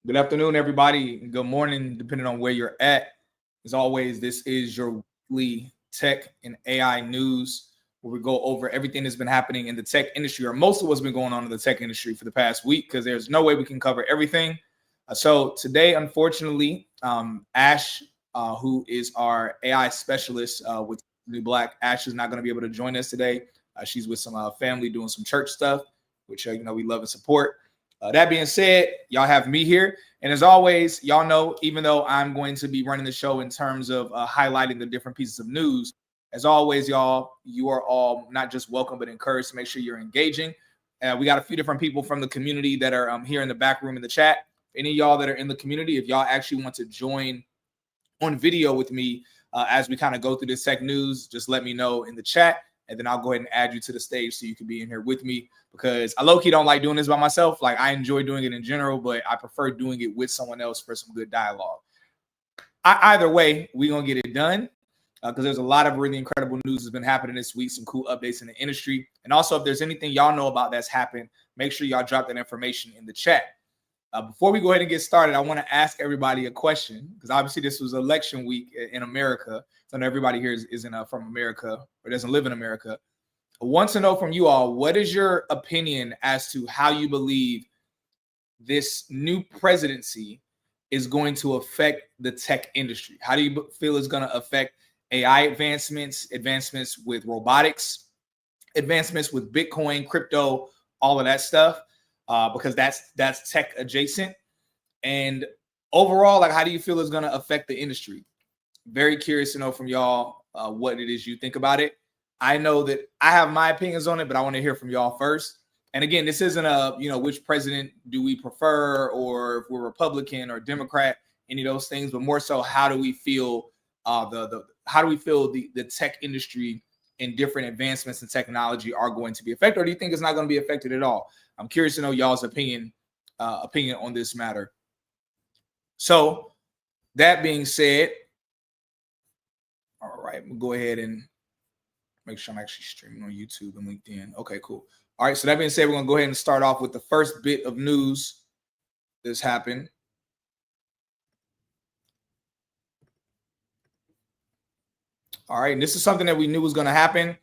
Good afternoon, everybody. Good morning, depending on where you're at. As always, this is your weekly tech and AI news where we go over everything that's been happening in the tech industry, or most of what's been going on in the tech industry for the past week, because there's no way we can cover everything. So today, unfortunately, Ash, who is our AI specialist with New Black, Ash is not going to be able to join us today. She's with some family doing some church stuff, which we love and support. That being said, y'all have me here. And as always, y'all know, even though I'm going to be running the show in terms of highlighting the different pieces of news, as always, y'all, you are all not just welcome, but encouraged to make sure you're engaging. We got a few different people from the community that are here in the back room in the chat. Any of y'all that are in the community, if y'all actually want to join on video with me as we kind of go through this tech news, just let me know in the chat. And then I'll go ahead and add you to the stage so you can be in here with me, because I low-key don't like doing this by myself. Like, I enjoy doing it in general, but I prefer doing it with someone else for some good dialogue. Either way, we're going to get it done because there's a lot of really incredible news that's been happening this week, some cool updates in the industry. And also, if there's anything y'all know about that's happened, make sure y'all drop that information in the chat. Before we go ahead and get started, I want to ask everybody a question, because obviously this was election week in America. So not everybody here isn't from America or doesn't live in America. I want to know from you all, what is your opinion as to how you believe this new presidency is going to affect the tech industry? How do you feel it's going to affect AI advancements with robotics, advancements with Bitcoin, crypto, all of that stuff? Because that's tech adjacent. And overall, like, how do you feel it's going to affect the industry? Very curious to know from y'all what it is you think about it. I know that I have my opinions on it, but I want to hear from y'all first. And again, this isn't a, which president do we prefer, or if we're Republican or Democrat, any of those things, but more so, how do we feel the tech industry and different advancements in technology are going to be affected, or do you think it's not going to be affected at all? I'm curious to know y'all's opinion on this matter. So that being said, all right, we'll go ahead and make sure I'm actually streaming on YouTube and LinkedIn. Okay, cool. All right, so that being said, we're going to go ahead and start off with the first bit of news that's happened. All right, and this is something that we knew was going to happen.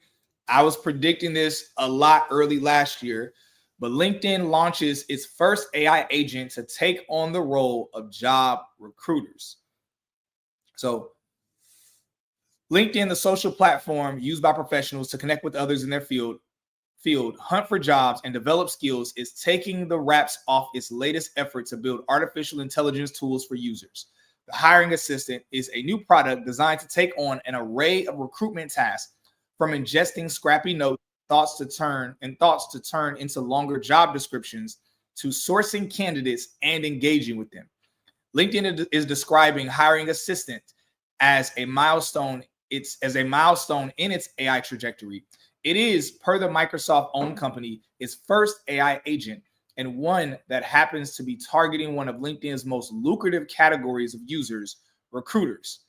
I was predicting this a lot early last year, but LinkedIn launches its first AI agent to take on the role of job recruiters. So LinkedIn, the social platform used by professionals to connect with others in their field, hunt for jobs, and develop skills, is taking the wraps off its latest effort to build artificial intelligence tools for users. The hiring assistant is a new product designed to take on an array of recruitment tasks, from ingesting scrappy notes, thoughts to turn into longer job descriptions, to sourcing candidates and engaging with them. LinkedIn is describing hiring assistant as a milestone. It's as a milestone in its AI trajectory. It is, per the Microsoft-owned company, its first AI agent, and one that happens to be targeting one of LinkedIn's most lucrative categories of users, recruiters.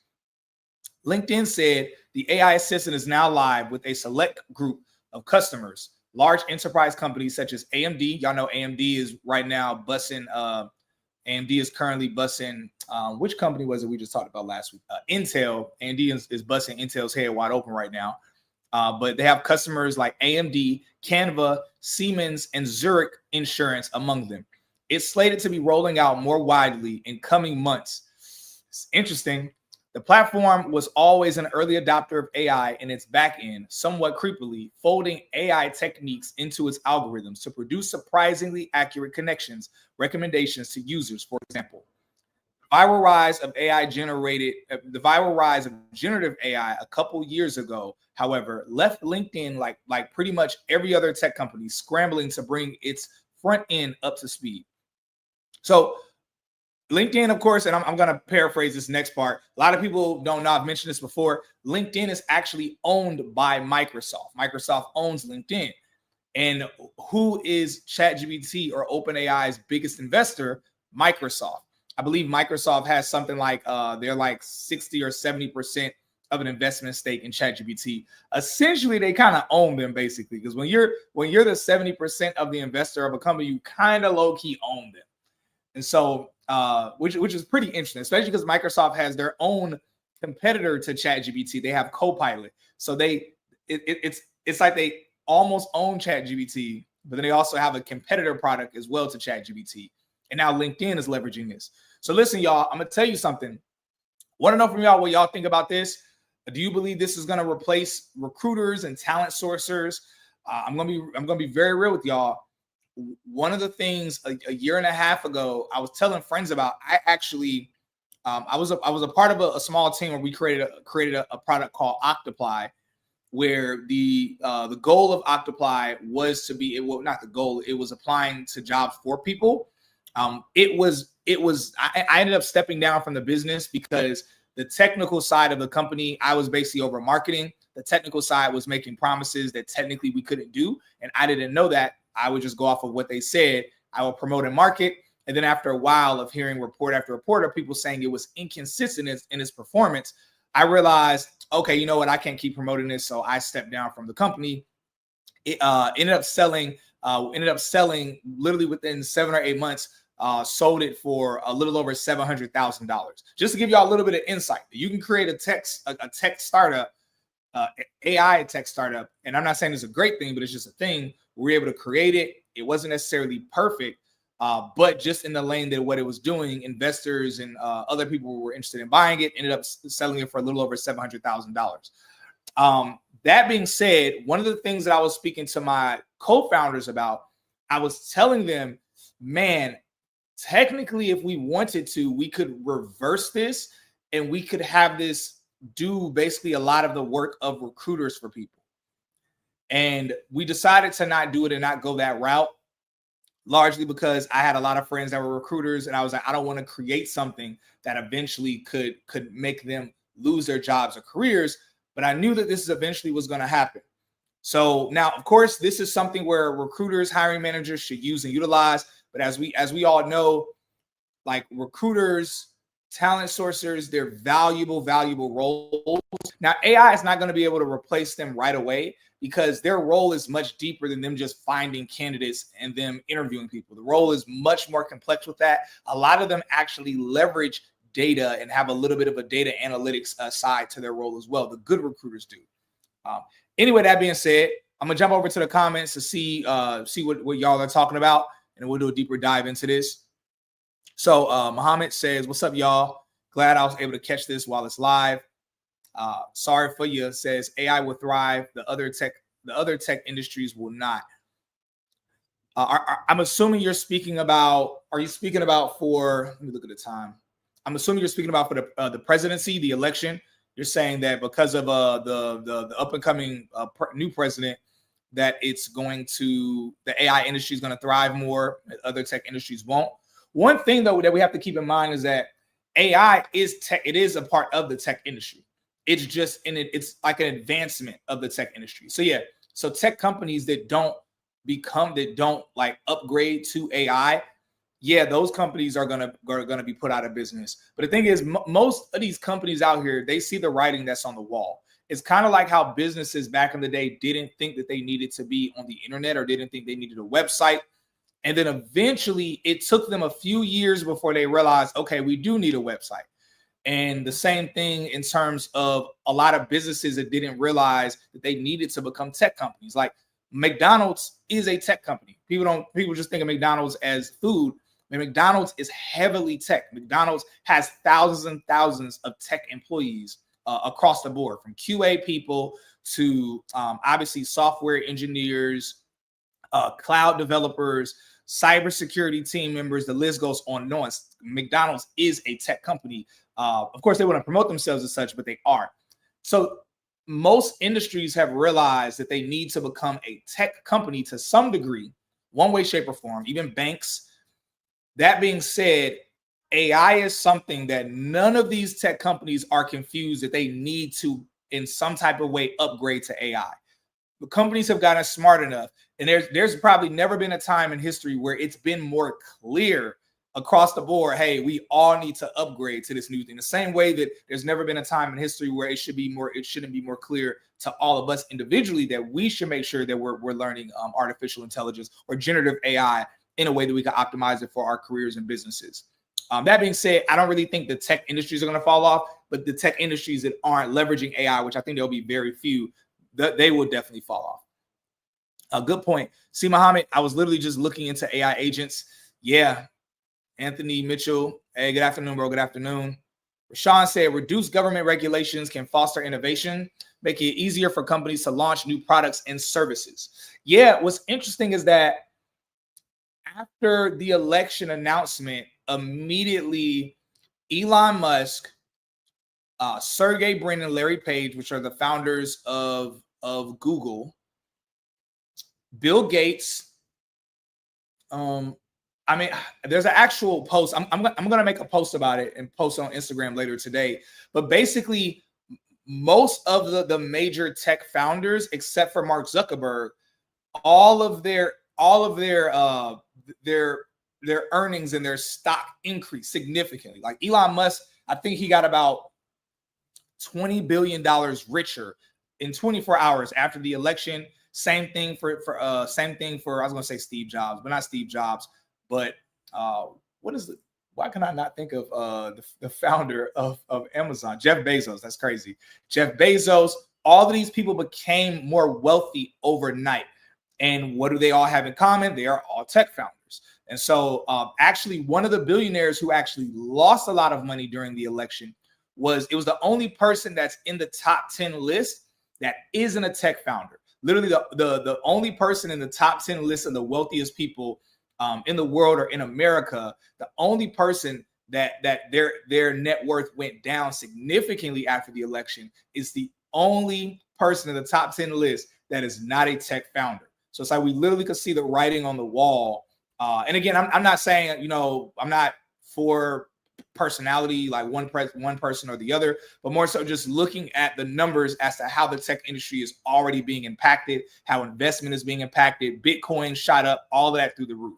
LinkedIn said the AI assistant is now live with a select group of customers, large enterprise companies such as AMD. Y'all know AMD is right now bussing. AMD is currently bussing. Which company was it we just talked about last week? Intel. AMD is bussing Intel's head wide open right now. But they have customers like AMD, Canva, Siemens, and Zurich Insurance among them. It's slated to be rolling out more widely in coming months. It's interesting. The platform was always an early adopter of AI in its back end, somewhat creepily folding AI techniques into its algorithms to produce surprisingly accurate recommendations to users. For example, the viral rise of generative AI a couple years ago, however, left LinkedIn like pretty much every other tech company scrambling to bring its front end up to speed. So LinkedIn, of course, and I'm going to paraphrase this next part. A lot of people don't know, I've mentioned this before. LinkedIn is actually owned by Microsoft. Microsoft owns LinkedIn. And who is ChatGPT or OpenAI's biggest investor? Microsoft. I believe Microsoft has something like they're like 60 or 70% of an investment stake in ChatGPT. Essentially, they kind of own them, basically, because when you're the 70% of the investor of a company, you kind of low-key own them. And so, which is pretty interesting, especially because Microsoft has their own competitor to ChatGPT. They have Copilot, so it's like they almost own ChatGPT, but then they also have a competitor product as well to ChatGPT. And now LinkedIn is leveraging this. So listen, y'all, I'm gonna tell you something. Want to know from y'all what y'all think about this? Do you believe this is gonna replace recruiters and talent sourcers? I'm gonna be very real with y'all. One of the things a year and a half ago, I was telling friends about. I actually, I was a part of a small team where we created a product called Octoply, where the goal of Octoply was to be, not the goal, it was applying to jobs for people. I ended up stepping down from the business because the technical side of the company, I was basically over marketing. The technical side was making promises that technically we couldn't do, and I didn't know that. I would just go off of what they said. I would promote and market, and then after a while of hearing report after report of people saying it was inconsistent in its performance, I realized, okay, you know what? I can't keep promoting this, so I stepped down from the company. It ended up selling literally within 7 or 8 months. Sold it for a little over $700,000. Just to give y'all a little bit of insight, you can create a tech startup, AI tech startup, and I'm not saying it's a great thing, but it's just a thing. We were able to create it. It wasn't necessarily perfect, but just in the lane that what it was doing, investors and other people who were interested in buying it ended up selling it for a little over $700,000. That being said, one of the things that I was speaking to my co-founders about, I was telling them, man, technically, if we wanted to, we could reverse this and we could have this do basically a lot of the work of recruiters for people. And we decided to not do it and not go that route, largely because I had a lot of friends that were recruiters, and I was like, I don't want to create something that eventually could make them lose their jobs or careers. But I knew that this eventually was going to happen. So now, of course, this is something where recruiters, hiring managers should use and utilize. But as we all know, like recruiters, talent sourcers, they're valuable roles. Now, AI is not going to be able to replace them right away because their role is much deeper than them just finding candidates and them interviewing people. The role is much more complex with that. A lot of them actually leverage data and have a little bit of a data analytics side to their role as well. The good recruiters do. Anyway, that being said, I'm gonna jump over to the comments to see what y'all are talking about, and we'll do a deeper dive into this. So Muhammad says, "What's up, y'all? Glad I was able to catch this while it's live." Sorry for you says AI will thrive. The other tech industries will not. I'm assuming you're speaking about. Are you speaking about for? Let me look at the time. I'm assuming you're speaking about for the presidency, the election. You're saying that because of the up and coming new president, that it's going to, the AI industry is going to thrive more. Other tech industries won't. One thing though that we have to keep in mind is that AI is tech. It is a part of the tech industry. It's just it's like an advancement of the tech industry. So yeah, so tech companies that don't like upgrade to AI, yeah, those companies are gonna be put out of business. But the thing is, most of these companies out here, they see the writing that's on the wall. It's kind of like how businesses back in the day didn't think that they needed to be on the internet or didn't think they needed a website. And then eventually it took them a few years before they realized, okay, we do need a website. And the same thing in terms of a lot of businesses that didn't realize that they needed to become tech companies. Like McDonald's is a tech company. People just think of McDonald's as food. And McDonald's is heavily tech. McDonald's has thousands and thousands of tech employees across the board, from QA people to obviously software engineers, cloud developers, cybersecurity team members. The list goes on and on. McDonald's is a tech company. Of course, they want to promote themselves as such, but they are. So most industries have realized that they need to become a tech company to some degree, one way, shape, or form, even banks. That being said, AI is something that none of these tech companies are confused that they need to, in some type of way, upgrade to AI. The companies have gotten smart enough, and there's probably never been a time in history where it's been more clear across the board, hey, we all need to upgrade to this new thing. The same way that there's never been a time in history where it shouldn't be more clear to all of us individually that we should make sure that we're learning artificial intelligence or generative AI in a way that we can optimize it for our careers and businesses. That being said, I don't really think the tech industries are going to fall off, but the tech industries that aren't leveraging AI, which I think there'll be very few, they will definitely fall off. A good point. See, Muhammad, I was literally just looking into AI agents. Yeah. Anthony Mitchell. Hey, good afternoon, bro. Good afternoon. Rashawn said, reduced government regulations can foster innovation, making it easier for companies to launch new products and services. Yeah, what's interesting is that after the election announcement, immediately Elon Musk, Sergey Brin, and Larry Page, which are the founders of Google, Bill Gates, I mean, there's an actual post. I'm gonna make a post about it and post on Instagram later today. But basically, most of the major tech founders, except for Mark Zuckerberg, all of their earnings and their stock increased significantly. Like Elon Musk, I think he got about $20 billion richer in 24 hours after the election. Same thing for I was gonna say Steve Jobs, but not Steve Jobs. But why can I not think of the founder of Amazon, Jeff Bezos? That's crazy. Jeff Bezos, all of these people became more wealthy overnight. And what do they all have in common? They are all tech founders. And so actually one of the billionaires who actually lost a lot of money during the election was the only person that's in the top 10 list that isn't a tech founder. Literally the only person in the top 10 list of the wealthiest people in the world or in America, the only person that their net worth went down significantly after the election is the only person in the top 10 list that is not a tech founder. So it's like we literally could see the writing on the wall. And again, I'm not saying, I'm not for personality, like one person or the other, but more so just looking at the numbers as to how the tech industry is already being impacted, how investment is being impacted, Bitcoin shot up, all of that through the roof.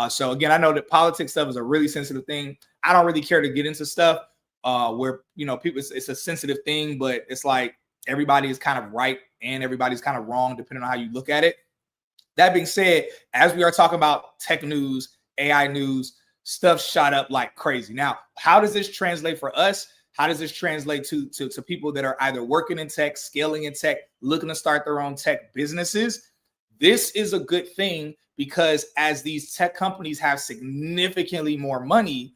So again, I know that politics stuff is a really sensitive thing. I don't really care to get into stuff where, people, it's a sensitive thing, but it's like everybody is kind of right and everybody's kind of wrong, depending on how you look at it. That being said, as we are talking about tech news, AI news, stuff shot up like crazy. Now, how does this translate for us? How does this translate to people that are either working in tech, scaling in tech, looking to start their own tech businesses? This is a good thing because as these tech companies have significantly more money,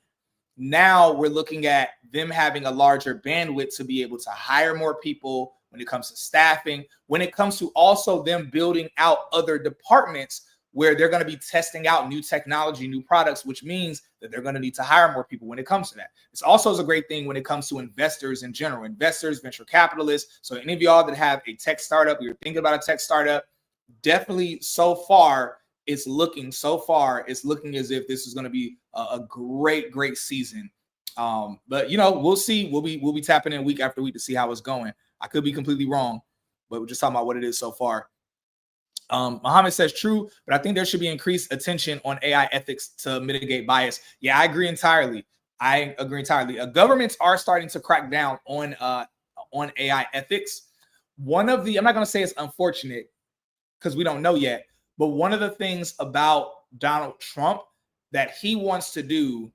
now we're looking at them having a larger bandwidth to be able to hire more people when it comes to staffing, when it comes to also them building out other departments where they're going to be testing out new technology, new products, which means that they're going to need to hire more people when it comes to that. This also is a great thing when it comes to investors in general, investors, venture capitalists. So any of y'all that have a tech startup, you're thinking about a tech startup, definitely so far it's looking as if this is going to be a great season. But we'll see. We'll be tapping in week after week to see how it's going. I could be completely wrong, but we're just talking about what it is so far. Muhammad says true, but I think there should be increased attention on AI ethics to mitigate bias. Yeah, I agree entirely. Governments are starting to crack down on AI ethics. I'm not going to say it's unfortunate because we don't know yet, but one of the things about Donald Trump that he wants to do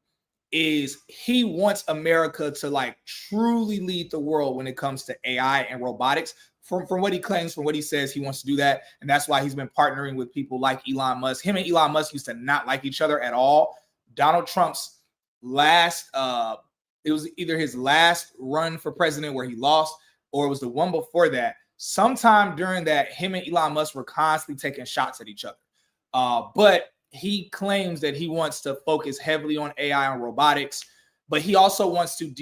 is he wants America to like truly lead the world when it comes to AI and robotics. From what he claims, from what he says, he wants to do that. And that's why he's been partnering with people like Elon Musk. Him and Elon Musk used to not like each other at all. Donald Trump's it was either his last run for president where he lost, or it was the one before that. Sometime during that, him and Elon Musk were constantly taking shots at each other. But he claims that he wants to focus heavily on AI and robotics, but he also wants to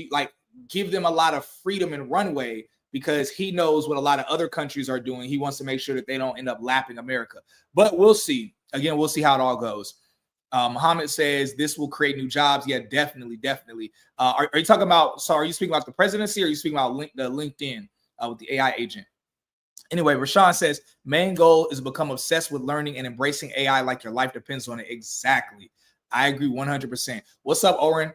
give them a lot of freedom and runway because he knows what a lot of other countries are doing. He wants to make sure that they don't end up lapping America. But we'll see. Again, we'll see how it all goes. Muhammad says this will create new jobs. Yeah, definitely. Are you talking about, so are you speaking about the presidency or are you speaking about the LinkedIn with the AI agent? Anyway, Rashawn says, main goal is to become obsessed with learning and embracing AI like your life depends on it. Exactly. I agree 100%. What's up, Oren?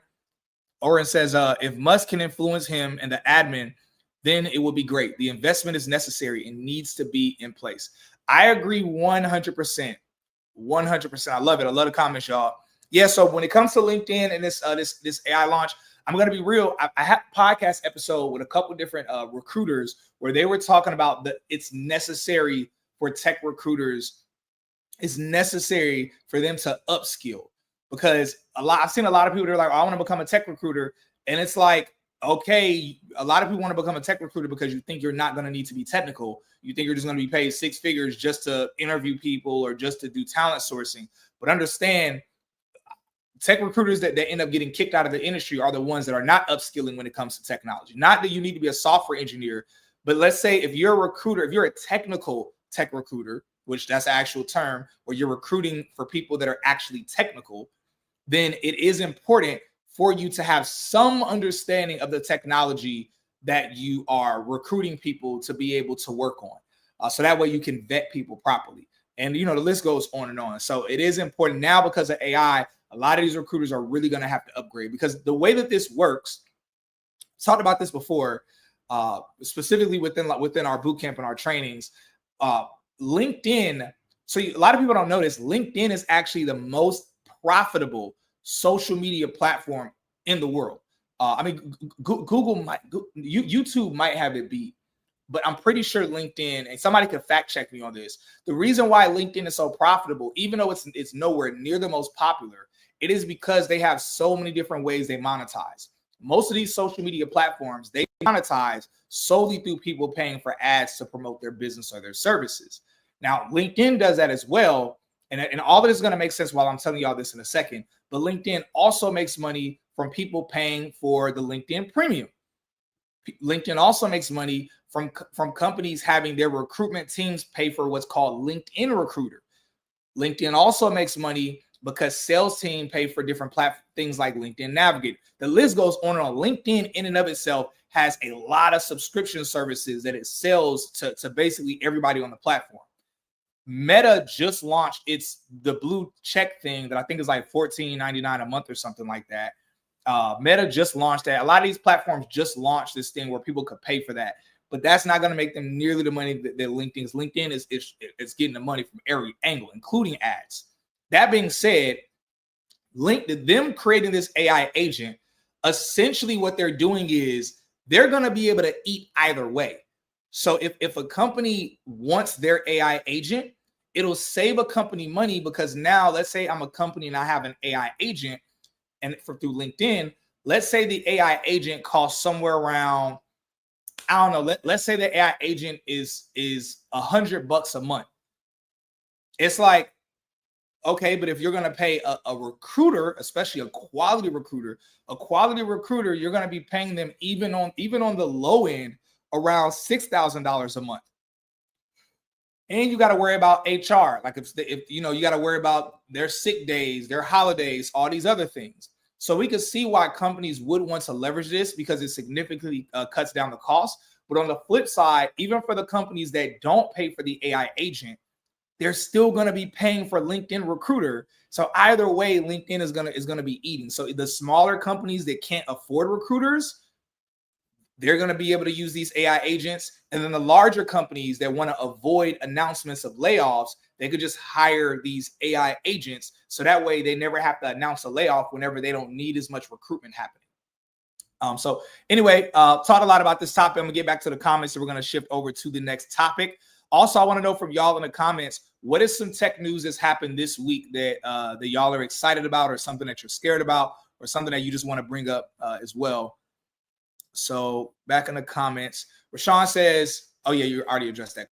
Oren says, if Musk can influence him and the admin, then it will be great. The investment is necessary and needs to be in place. I agree 100%. 100%. I love it. I love the comments, y'all. Yeah. So when it comes to LinkedIn and this AI launch, I'm going to be real. I had a podcast episode with a couple different recruiters where they were talking about that it's necessary for tech recruiters. It's necessary for them to upskill, because I've seen a lot of people that are like, oh, I want to become a tech recruiter. And it's like, okay, a lot of people want to become a tech recruiter because you think you're not going to need to be technical. You think you're just going to be paid six figures just to interview people or just to do talent sourcing. But understand, tech recruiters that end up getting kicked out of the industry are the ones that are not upskilling when it comes to technology. Not that you need to be a software engineer, but let's say if you're a recruiter, if you're a technical tech recruiter, which that's an actual term, where you're recruiting for people that are actually technical, then it is important for you to have some understanding of the technology that you are recruiting people to be able to work on. So that way you can vet people properly. And, the list goes on and on. So it is important now because of AI. A lot of these recruiters are really going to have to upgrade, because the way that this works, I talked about this before, specifically within our boot camp and our trainings, LinkedIn. So a lot of people don't know this. LinkedIn is actually the most profitable social media platform in the world. Google YouTube might have it beat, but I'm pretty sure LinkedIn, and somebody could fact check me on this, the reason why LinkedIn is so profitable, even though it's nowhere near the most popular, it is because they have so many different ways they monetize. Most of these social media platforms, they monetize solely through people paying for ads to promote their business or their services. Now, LinkedIn does that as well. And all of this is going to make sense while I'm telling y'all this in a second. But LinkedIn also makes money from people paying for the LinkedIn Premium. LinkedIn also makes money from companies having their recruitment teams pay for what's called LinkedIn Recruiter. LinkedIn also makes money because sales team pay for different things like LinkedIn Navigator. The list goes on and on. LinkedIn in and of itself has a lot of subscription services that it sells to basically everybody on the platform. Meta just launched the blue check thing that I think is like $14.99 a month or something like that. Meta just launched that. A lot of these platforms just launched this thing where people could pay for that, but that's not going to make them nearly the money that LinkedIn is. LinkedIn is getting the money from every angle, including ads. That being said, them creating this AI agent, essentially what they're doing is they're going to be able to eat either way. So if a company wants their AI agent, it'll save a company money, because now let's say I'm a company and I have an AI agent, and through LinkedIn, let's say the AI agent costs somewhere around, I don't know, let's say the AI agent is $100 a month. It's like, okay, but if you're going to pay a recruiter, especially a quality recruiter, you're going to be paying them even on the low end around $6,000 a month. And you got to worry about HR. Like if you got to worry about their sick days, their holidays, all these other things. So we could see why companies would want to leverage this, because it significantly cuts down the cost. But on the flip side, even for the companies that don't pay for the AI agent, they're still going to be paying for LinkedIn Recruiter. So either way, LinkedIn is going to be eating. So the smaller companies that can't afford recruiters, they're going to be able to use these AI agents. And then the larger companies that want to avoid announcements of layoffs, they could just hire these AI agents. So that way they never have to announce a layoff whenever they don't need as much recruitment happening. So anyway, talked a lot about this topic. I'm gonna get back to the comments, so we're going to shift over to the next topic. Also, I want to know from y'all in the comments, what is some tech news that's happened this week that y'all are excited about, or something that you're scared about, or something that you just want to bring up as well. So back in the comments, Rashawn says, oh yeah, you already addressed that.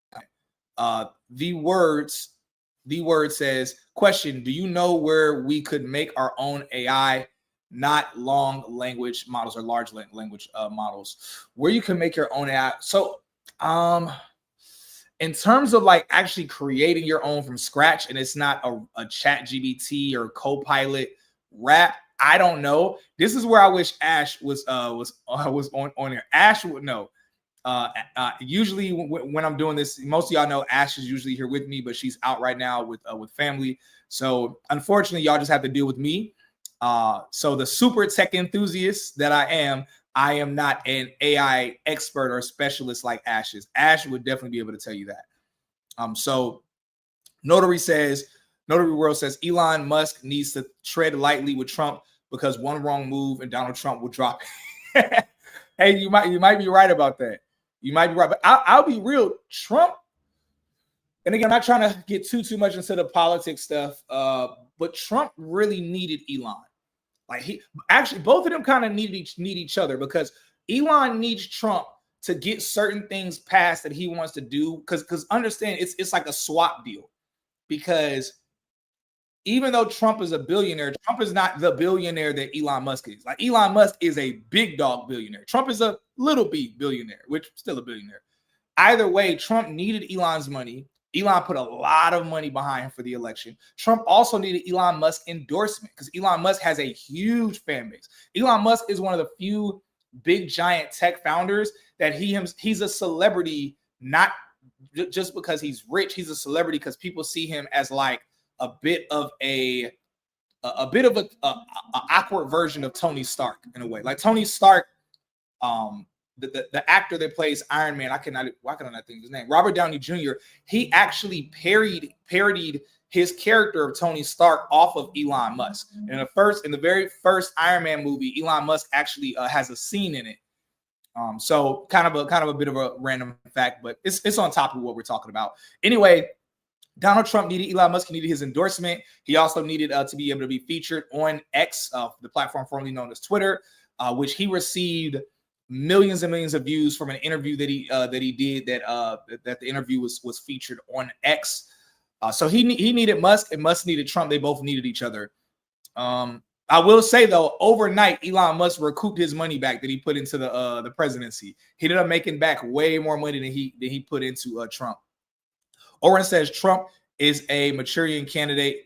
The word says, question, do you know where we could make our own AI, not long language models or large language models, where you can make your own AI? So in terms of like actually creating your own from scratch, and it's not a ChatGPT or Copilot wrap, I don't know. This is where I wish Ash was on there. Ash would know. Usually when I'm doing this, most of y'all know Ash is usually here with me, but she's out right now with family. So unfortunately, y'all just have to deal with me. So the super tech enthusiast that I am not an AI expert or specialist like Ash is. Ash would definitely be able to tell you that. So Notary says, Notary World says Elon Musk needs to tread lightly with Trump because one wrong move and Donald Trump will drop it. Hey, you might be right about that. You might be right, but I'll be real. Trump, and again, I'm not trying to get too much into the politics stuff, but Trump really needed Elon. Like he actually, both of them kind of need each other, because Elon needs Trump to get certain things passed that he wants to do. Because understand, it's like a swap deal. Because even though Trump is a billionaire, Trump is not the billionaire that Elon Musk is. Like Elon Musk is a big dog billionaire. Trump is a little b billionaire, which still a billionaire. Either way, Trump needed Elon's money. Elon put a lot of money behind him for the election. Trump also needed Elon Musk's endorsement because Elon Musk has a huge fan base. Elon Musk is one of the few big giant tech founders that he's a celebrity, not just because he's rich. He's a celebrity because people see him as like a bit of a awkward version of Tony Stark in a way. Like Tony Stark, the actor that plays Iron Man, why can I not think of his name? Robert Downey Jr. He actually parodied his character of Tony Stark off of Elon Musk. In the very first Iron Man movie, Elon Musk actually has a scene in it. So kind of a bit of a random fact, but it's on top of what we're talking about. Anyway, Donald Trump needed Elon Musk. He needed his endorsement. He also needed to be able to be featured on X, the platform formerly known as Twitter, which he received millions and millions of views from an interview that he did. That the interview was featured on X. So he needed Musk, and Musk needed Trump. They both needed each other. I will say though, overnight, Elon Musk recouped his money back that he put into the presidency. He ended up making back way more money than he put into Trump. Oren says Trump is a Manchurian candidate.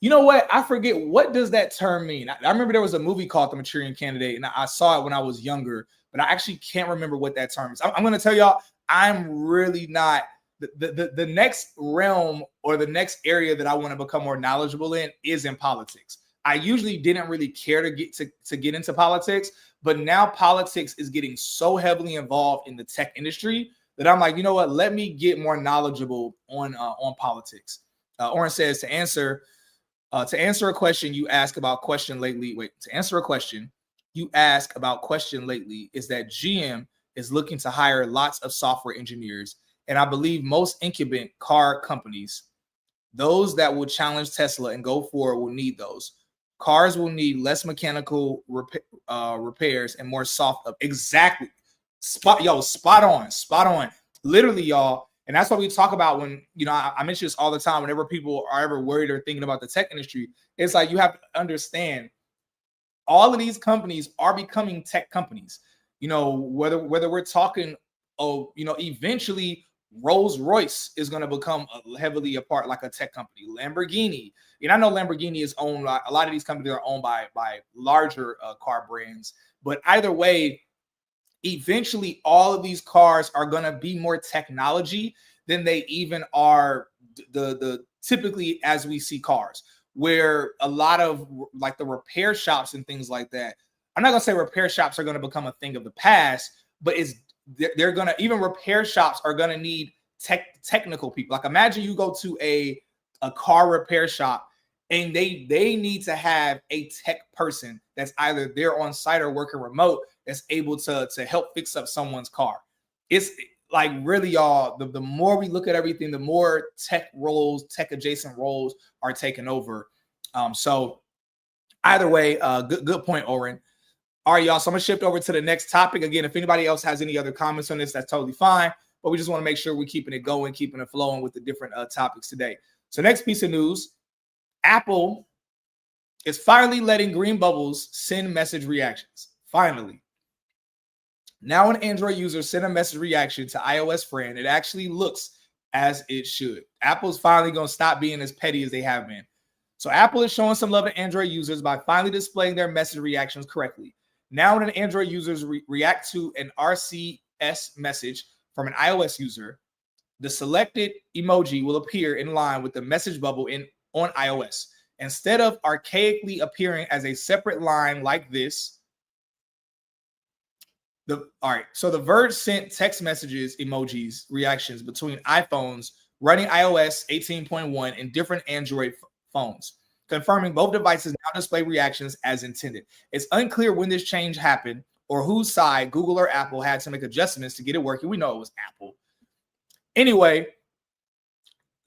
You know what? I forget, what does that term mean? I remember there was a movie called The Manchurian Candidate, and I saw it when I was younger, but I actually can't remember what that term is. I'm going to tell y'all, I'm really not the next realm or the next area that I want to become more knowledgeable in is in politics. I usually didn't really care to get into politics, but now politics is getting so heavily involved in the tech industry that I'm like, you know what? Let me get more knowledgeable on politics. Oren says to answer a question you ask about question lately. To answer a question you ask about question lately is that GM is looking to hire lots of software engineers, and I believe most incumbent car companies, those that will challenge Tesla and go forward, will need those. Cars will need less mechanical repairs and more soft. Exactly. Spot on. Literally, y'all. And that's what we talk about when, I mention this all the time. Whenever people are ever worried or thinking about the tech industry, it's like you have to understand all of these companies are becoming tech companies. Whether we're talking, eventually Rolls-Royce is going to become heavily a part like a tech company. Lamborghini. I know Lamborghini is owned, a lot of these companies are owned by larger car brands. But either way, eventually all of these cars are going to be more technology than they even are the typically as we see cars, where a lot of like the repair shops and things like that. I'm not going to say repair shops are going to become a thing of the past, but they're going to, even repair shops are going to need technical people. Like imagine you go to a car repair shop and they need to have a tech person that's either there on site or working remote that's able to help fix up someone's car. It's like really, y'all, the more we look at everything, the more tech adjacent roles are taken over. So either way, good point, Oren. All right, y'all. So I'm gonna shift over to the next topic. Again, if anybody else has any other comments on this, that's totally fine. But we just want to make sure we're keeping it going, keeping it flowing with the different topics today. So next piece of news, Apple is finally letting green bubbles send message reactions. Finally. Now when Android users send a message reaction to iOS friend, it actually looks as it should. Apple's finally going to stop being as petty as they have been. So Apple is showing some love to Android users by finally displaying their message reactions correctly. Now when Android users react to an RCS message from an iOS user, the selected emoji will appear in line with the message bubble on iOS. Instead of archaically appearing as a separate line like this, so the Verge sent text messages, emojis, reactions between iPhones running iOS 18.1 and different Android phones, confirming both devices now display reactions as intended. It's unclear when this change happened or whose side, Google or Apple, had to make adjustments to get it working. We know it was Apple. Anyway,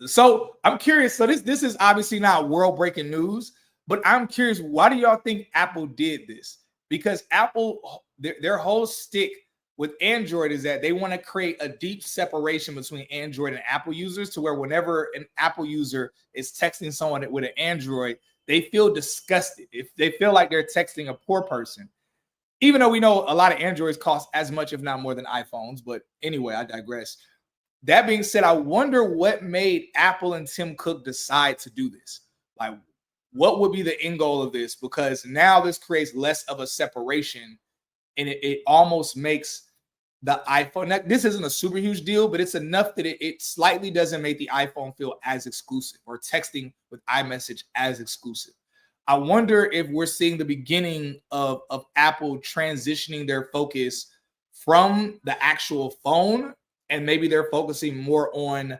so I'm curious. So this is obviously not world-breaking news, but I'm curious, why do y'all think Apple did this? Because Apple, their whole stick with Android is that they want to create a deep separation between Android and Apple users, to where whenever an Apple user is texting someone with an Android, they feel disgusted. If they feel like they're texting a poor person, even though we know a lot of Androids cost as much, if not more, than iPhones. But anyway, I digress. That being said, I wonder what made Apple and Tim Cook decide to do this. Like, what would be the end goal of this? Because now this creates less of a separation, and it almost makes the iPhone. Now, this isn't a super huge deal, but it's enough that it slightly doesn't make the iPhone feel as exclusive, or texting with iMessage as exclusive. I wonder if we're seeing the beginning of Apple transitioning their focus from the actual phone, and maybe they're focusing more on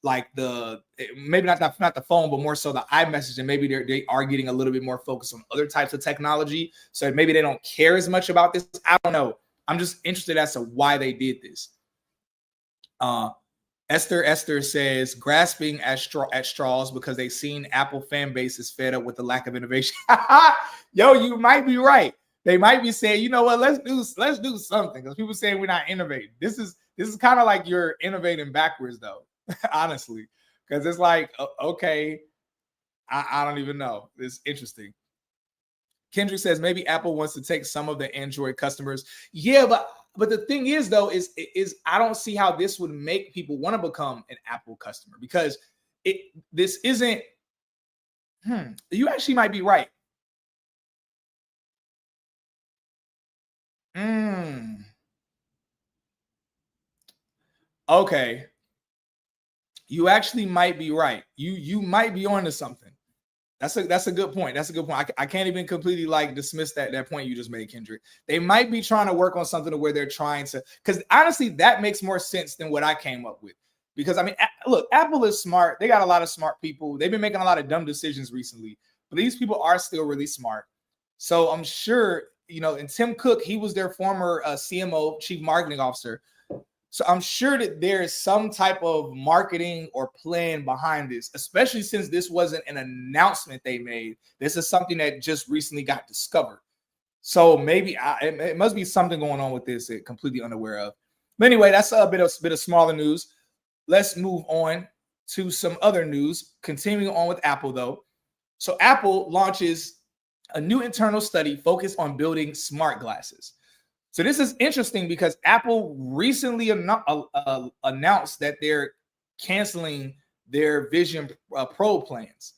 like maybe not the phone, but more so the iMessage, and maybe they are getting a little bit more focused on other types of technology. So maybe they don't care as much about this. I don't know. I'm just interested as to why they did this. Esther says grasping at straws because they've seen Apple fan base is fed up with the lack of innovation. Yo, you might be right. They might be saying, you know what, let's do something, because people saying we're not innovating. This is kind of like you're innovating backwards, though, honestly, because it's like, okay, I don't even know. It's interesting. Kendrick says maybe Apple wants to take some of the Android customers. Yeah, but the thing is, though, is I don't see how this would make people want to become an Apple customer, because this isn't. You actually might be right. Okay. You actually might be right. You might be onto something. That's a good point. That's a good point. I can't even completely like dismiss that point you just made, Kendrick. They might be trying to work on something where they're trying to, because honestly, that makes more sense than what I came up with. Because I mean, look, Apple is smart. They got a lot of smart people. They've been making a lot of dumb decisions recently, but these people are still really smart. So I'm sure, and Tim Cook, he was their former CMO, Chief Marketing Officer. So I'm sure that there is some type of marketing or plan behind this, especially since this wasn't an announcement they made. This is something that just recently got discovered. So maybe it must be something going on with this that completely unaware of. But anyway, that's a bit of smaller news. Let's move on to some other news. Continuing on with Apple, though. So Apple launches a new internal study focused on building smart glasses. So this is interesting because Apple recently announced that they're canceling their Vision Pro plans.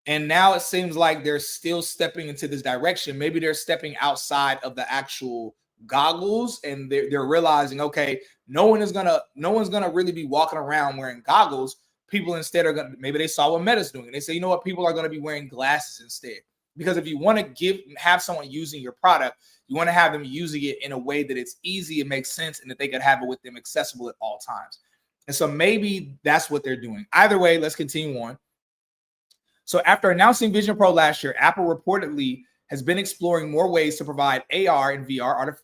And now it seems like they're still stepping into this direction. Maybe they're stepping outside of the actual goggles, and they're realizing, okay, no one's gonna really be walking around wearing goggles. People instead are maybe they saw what Meta's doing, and they say, you know what, people are gonna be wearing glasses instead. Because if you want to have someone using your product, you want to have them using it in a way that it's easy, it makes sense, and that they could have it with them accessible at all times. And so maybe that's what they're doing. Either way, let's continue on. So after announcing Vision Pro last year, Apple reportedly has been exploring more ways to provide AR and VR,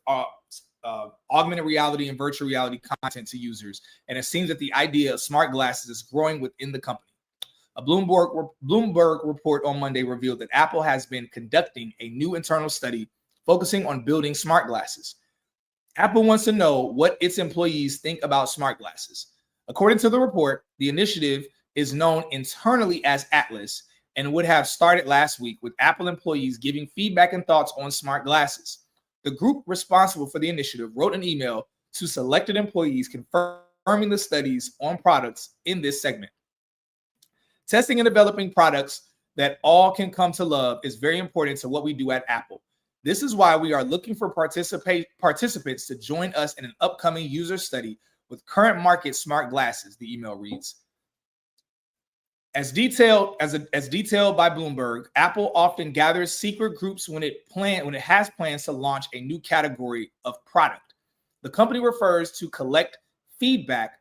augmented reality and virtual reality content to users. And it seems that the idea of smart glasses is growing within the company. A Bloomberg report on Monday revealed that Apple has been conducting a new internal study focusing on building smart glasses. Apple wants to know what its employees think about smart glasses. According to the report, the initiative is known internally as Atlas and would have started last week, with Apple employees giving feedback and thoughts on smart glasses. The group responsible for the initiative wrote an email to selected employees confirming the studies on products in this segment. Testing and developing products that all can come to love is very important to what we do at Apple. This is why we are looking for participants to join us in an upcoming user study with current market smart glasses, the email reads. As detailed by Bloomberg, Apple often gathers secret groups when it has plans to launch a new category of product. The company refers to collect feedback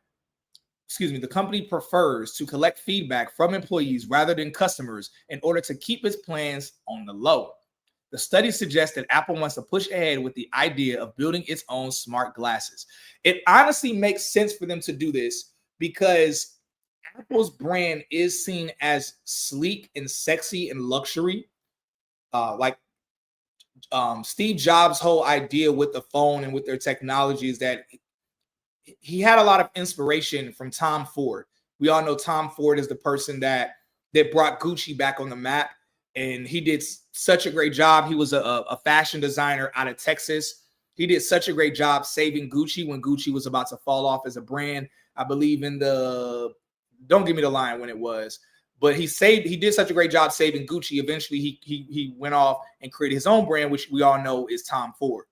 the company prefers to collect feedback from employees rather than customers in order to keep its plans on the low. The study suggests that Apple wants to push ahead with the idea of building its own smart glasses. It honestly makes sense for them to do this because Apple's brand is seen as sleek and sexy and luxury. Steve Jobs' whole idea with the phone and with their technology is that he had a lot of inspiration from Tom Ford. We all know Tom Ford is the person that brought Gucci back on the map, and he did such a great job. He was a fashion designer out of Texas. He did such a great job saving Gucci when Gucci was about to fall off as a brand. I believe in the, don't give me the line when it was, but he did such a great job saving Gucci. Eventually he went off and created his own brand, which we all know is Tom Ford.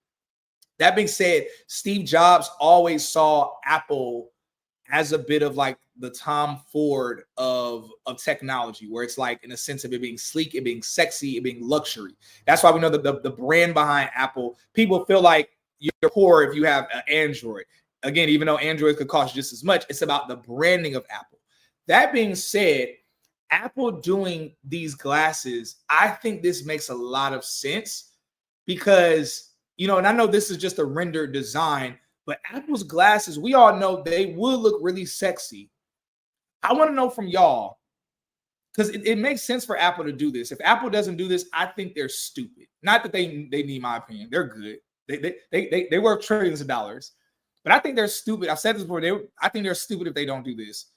That being said, Steve Jobs always saw Apple as a bit of like the Tom Ford of technology, where it's like in a sense of it being sleek, it being sexy, it being luxury. That's why we know that the brand behind Apple, people feel like you're poor if you have an Android. Again, even though Android could cost just as much, it's about the branding of Apple. That being said, Apple doing these glasses, I think this makes a lot of sense because, and I know this is just a rendered design, but Apple's glasses, we all know they would look really sexy. I want to know from y'all, because it makes sense for Apple to do this. If Apple doesn't do this, I think they're stupid. Not that they need my opinion. They're good. They worth trillions of dollars. But I think they're stupid. I've said this before. I think they're stupid if they don't do this,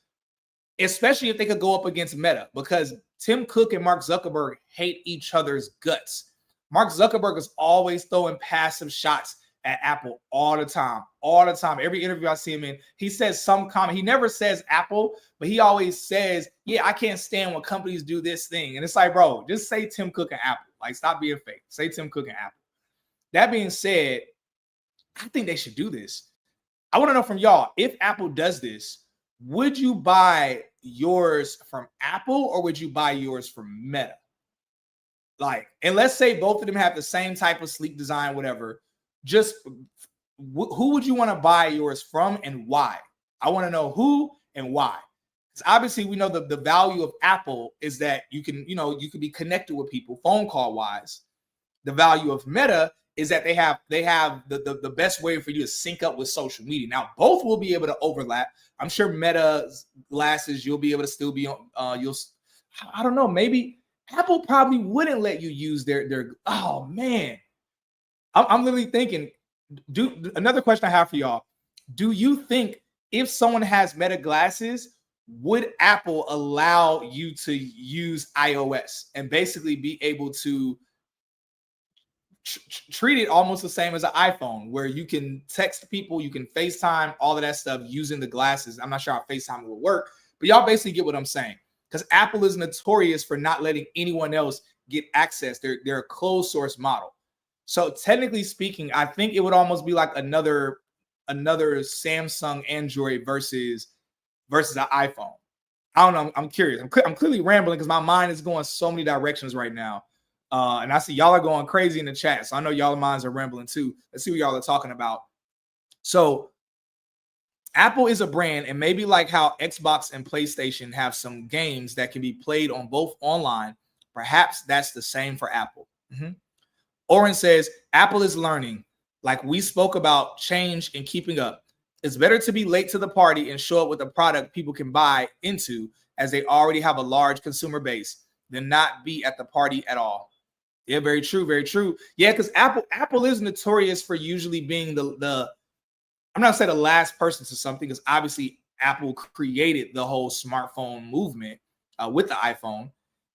especially if they could go up against Meta, because Tim Cook and Mark Zuckerberg hate each other's guts. Mark Zuckerberg is always throwing passive shots at Apple all the time. Every interview I see him in, he says some comment. He never says Apple, but he always says, yeah, I can't stand when companies do this thing. And it's like, bro, just say Tim Cook and Apple. Like, stop being fake. Say Tim Cook and Apple. That being said, I think they should do this. I want to know from y'all, if Apple does this, would you buy yours from Apple or would you buy yours from Meta? Like, and let's say both of them have the same type of sleek design, whatever. Just who would you want to buy yours from and why? I want to know who and why. Because obviously we know the value of Apple is that you can be connected with people phone call wise. The value of Meta is that they have the best way for you to sync up with social media. Now, both will be able to overlap. I'm sure Meta's glasses, you'll be able to still be on, I don't know, maybe Apple probably wouldn't let you use their oh man. I'm literally thinking, another question I have for y'all. Do you think if someone has Meta glasses, would Apple allow you to use iOS and basically be able to treat it almost the same as an iPhone, where you can text people, you can FaceTime, all of that stuff using the glasses? I'm not sure how FaceTime will work, but y'all basically get what I'm saying. Because Apple is notorious for not letting anyone else get access. They're a closed source model. So technically speaking, I think it would almost be like another Samsung Android versus an iPhone. I don't know. I'm curious. I'm clearly rambling because my mind is going so many directions right now. And I see y'all are going crazy in the chat. So I know y'all minds are rambling too. Let's see what y'all are talking about. So Apple is a brand, and maybe like how Xbox and PlayStation have some games that can be played on both online, perhaps that's the same for Apple. Oren says, Apple is learning. Like we spoke about change and keeping up. It's better to be late to the party and show up with a product people can buy into, as they already have a large consumer base, than not be at the party at all. Yeah, very true, very true. Yeah, because Apple is notorious for usually being the I'm not saying the last person to something, because obviously Apple created the whole smartphone movement with the iPhone.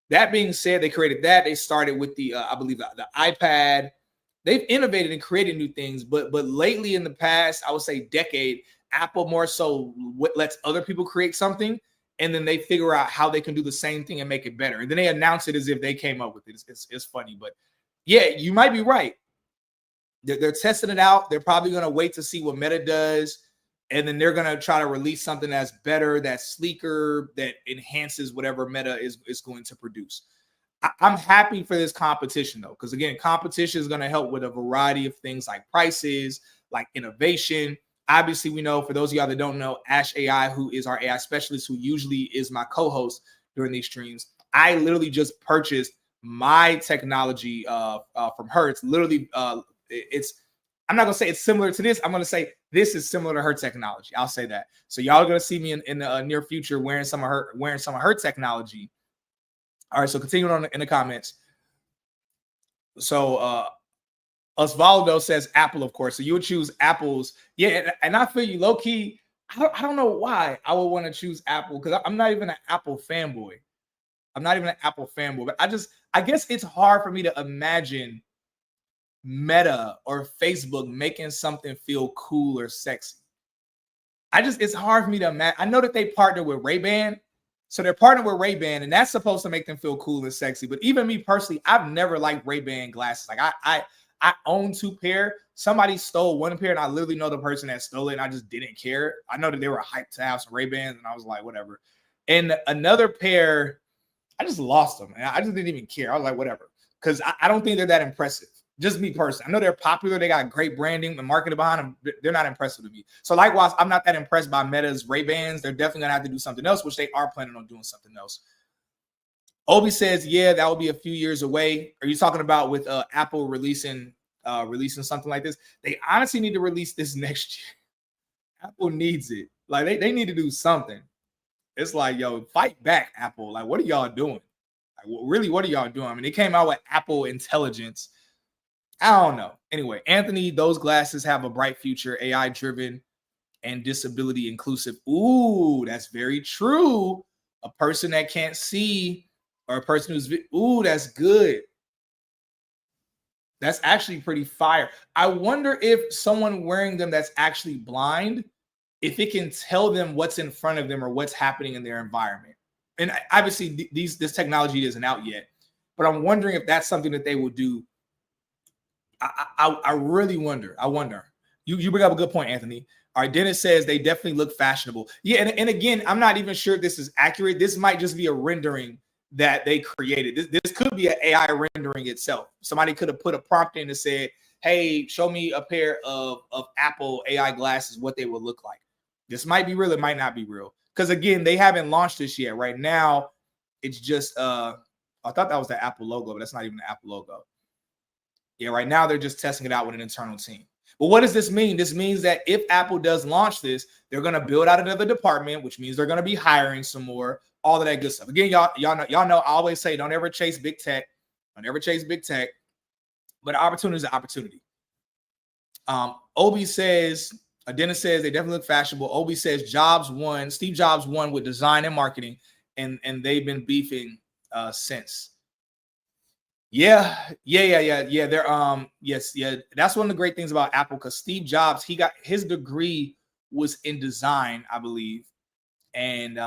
That being said, they created that. They started with the, I believe, the iPad. They've innovated and created new things, but lately in the past, I would say decade, Apple more so lets other people create something, and then they figure out how they can do the same thing and make it better. And then they announce it as if they came up with it. It's funny, but yeah, you might be right. They're testing it out. They're probably going to wait to see what Meta does, and then they're going to try to release something that's better, that's sleeker, that enhances whatever Meta is going to produce. I'm happy for this competition, though, because, again, competition is going to help with a variety of things like prices, like innovation. Obviously, we know, for those of y'all that don't know, Ash AI, who is our AI specialist, who usually is my co-host during these streams, I literally just purchased my technology from her. It's literally I'm not gonna say it's similar to this. I'm gonna say this is similar to her technology. I'll say that. So y'all are gonna see me in the near future wearing some of her technology. All right. So continuing on in the comments. So Osvaldo says Apple, of course. So you would choose Apple's. Yeah, and I feel you, low key. I don't know why I would want to choose Apple, because I'm not even an Apple fanboy. But I guess it's hard for me to imagine Meta or Facebook making something feel cool or sexy. It's hard for me to imagine. I know that they partner with Ray-Ban. So they're partnered with Ray-Ban, and that's supposed to make them feel cool and sexy. But even me personally, I've never liked Ray-Ban glasses. Like I own 2 pair. Somebody stole 1 pair, and I literally know the person that stole it, and I just didn't care. I know that they were hyped to have some Ray-Bans, and I was like, whatever. And another pair, I just lost them, and I just didn't even care. I was like, whatever, because I don't think they're that impressive. Just me personally. I know they're popular. They got great branding and marketing behind them. They're not impressive to me. So likewise, I'm not that impressed by Meta's Ray-Bans. They're definitely going to have to do something else, which they are planning on doing something else. Obi says, yeah, that will be a few years away. Are you talking about with Apple releasing something like this? They honestly need to release this next year. Apple needs it. Like they need to do something. It's like, yo, fight back, Apple. Like, what are y'all doing? Like, really, what are y'all doing? I mean, they came out with Apple Intelligence. I don't know. Anyway, Anthony, those glasses have a bright future, AI driven and disability inclusive. Ooh, that's very true. A person that can't see, or a person who's, ooh, that's good. That's actually pretty fire. I wonder if someone wearing them that's actually blind, if it can tell them what's in front of them or what's happening in their environment. And obviously this technology isn't out yet, but I'm wondering if that's something that they will do. I really wonder. You bring up a good point, Anthony. All right, Dennis says they definitely look fashionable. Yeah, and again, I'm not even sure if this is accurate. This might just be a rendering that they created. This could be an AI rendering itself. Somebody could have put a prompt in and said, hey, show me a pair of Apple AI glasses, what they would look like. This might be real. It might not be real. Because again, they haven't launched this yet. Right now, it's just, I thought that was the Apple logo, but that's not even the Apple logo. Yeah, right now they're just testing it out with an internal team. But what does this mean? This means that if Apple does launch this, they're going to build out another department, which means they're going to be hiring some more, all of that good stuff. Again, y'all know, I always say, don't ever chase big tech. Don't ever chase big tech. But opportunity is an opportunity. Obi says, Dennis says they definitely look fashionable. Obi says Steve Jobs won with design and marketing, and they've been beefing since. Yeah. They're yes. That's one of the great things about Apple, because Steve Jobs, he got his degree was in design, I believe, and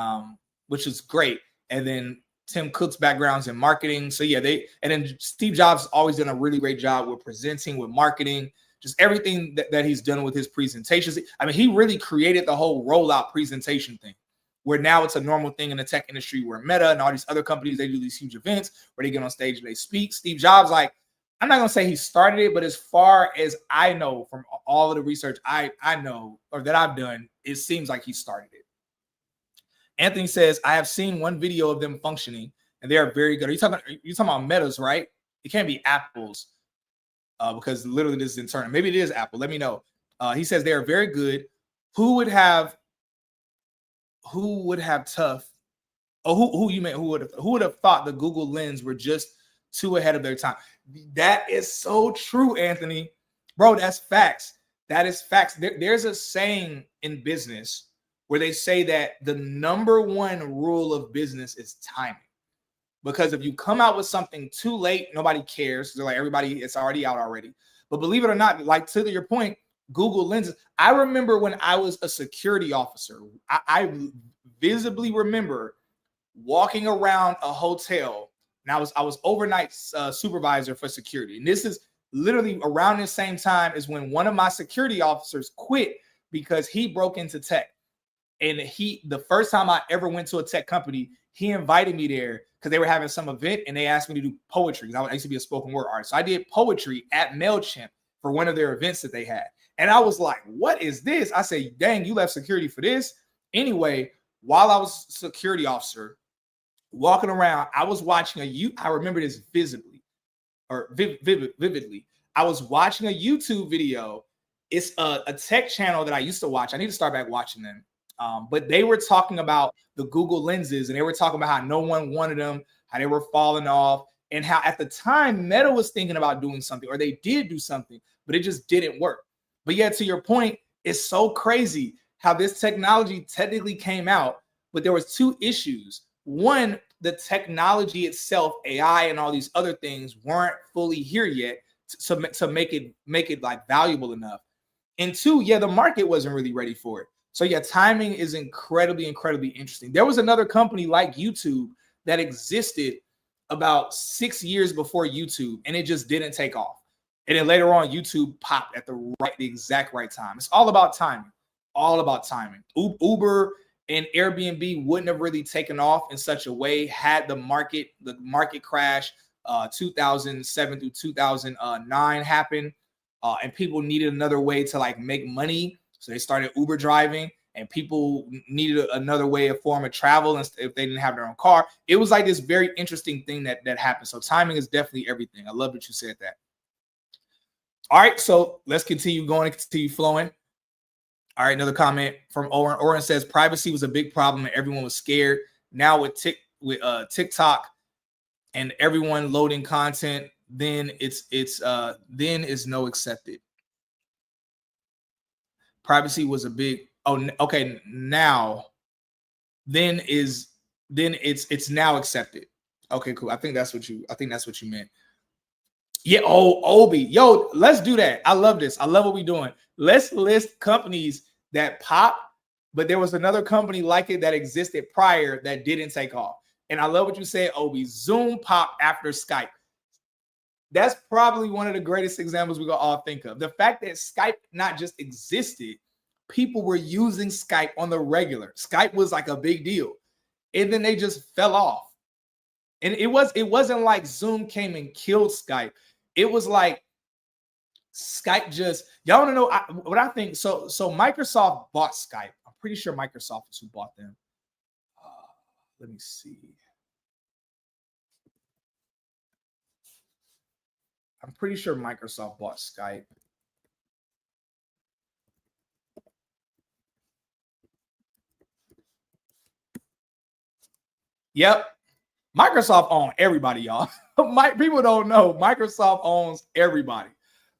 which is great. And then Tim Cook's background's in marketing. So yeah, and then Steve Jobs has always done a really great job with presenting, with marketing, just everything that he's done with his presentations. I mean, he really created the whole rollout presentation thing, where now it's a normal thing in the tech industry, where Meta and all these other companies, they do these huge events where they get on stage and they speak. Steve Jobs, like, I'm not going to say he started it, but as far as I know from all of the research I know, or that I've done, it seems like he started it. Anthony says, I have seen one video of them functioning and they are very good. You're talking about Meta's, right? It can't be Apple's, because literally this is internal. Maybe it is Apple. Let me know. He says they are very good. Who would have tough? Oh, who you meant? Who would have thought the Google Lens were just too ahead of their time? That is so true, Anthony. Bro, that's facts. That is facts. There's a saying in business where they say that the number one rule of business is timing. Because if you come out with something too late, nobody cares. They're like, everybody, it's already out already. But believe it or not, like, to your point, Google Lenses. I remember when I was a security officer, I visibly remember walking around a hotel, and I was overnight supervisor for security. And this is literally around the same time as when one of my security officers quit because he broke into tech. And the first time I ever went to a tech company, he invited me there because they were having some event and they asked me to do poetry. I used to be a spoken word artist. So I did poetry at MailChimp for one of their events that they had. And I was like, what is this? I say, dang, you left security for this? Anyway, while I was security officer walking around, I was watching I remember this vividly. I was watching a YouTube video. It's a tech channel that I used to watch. I need to start back watching them. But they were talking about the Google lenses, and they were talking about how no one wanted them, how they were falling off, and how at the time Meta was thinking about doing something, or they did do something, but it just didn't work. But yeah, to your point, it's so crazy how this technology technically came out, but there was two issues. One, the technology itself, AI and all these other things weren't fully here yet to make it like valuable enough. And two, yeah, the market wasn't really ready for it. So yeah, timing is incredibly interesting. There was another company like YouTube that existed about 6 years before YouTube, and it just didn't take off. And then later on, YouTube popped at the exact right time. It's all about timing. All about timing. Uber and Airbnb wouldn't have really taken off in such a way had the market crash 2007 through 2009 happen, and people needed another way to like make money. So they started Uber driving, and people needed another way of form of travel if they didn't have their own car. It was like this very interesting thing that happened. So timing is definitely everything. I love that you said that. All right, so let's continue going and continue flowing. All right, another comment from Oren. Oren says privacy was a big problem and everyone was scared. Now with TikTok and everyone loading content, then then is no accepted. Privacy was a big okay, now then it's now accepted. Okay, cool. I think that's what you meant. Yeah, Obi. Yo, let's do that. I love this. I love what we're doing. Let's list companies that pop, but there was another company like it that existed prior that didn't take off. And I love what you said, Obi. Zoom popped after Skype. That's probably one of the greatest examples we can all think of. The fact that Skype not just existed, people were using Skype on the regular. Skype was like a big deal. And then they just fell off. And it wasn't like Zoom came and killed Skype. It was like Skype just, y'all want to know what I think? So Microsoft bought Skype. I'm pretty sure Microsoft is who bought them. Let me see. I'm pretty sure Microsoft bought Skype. Yep. Microsoft owns everybody, y'all. People don't know. Microsoft owns everybody.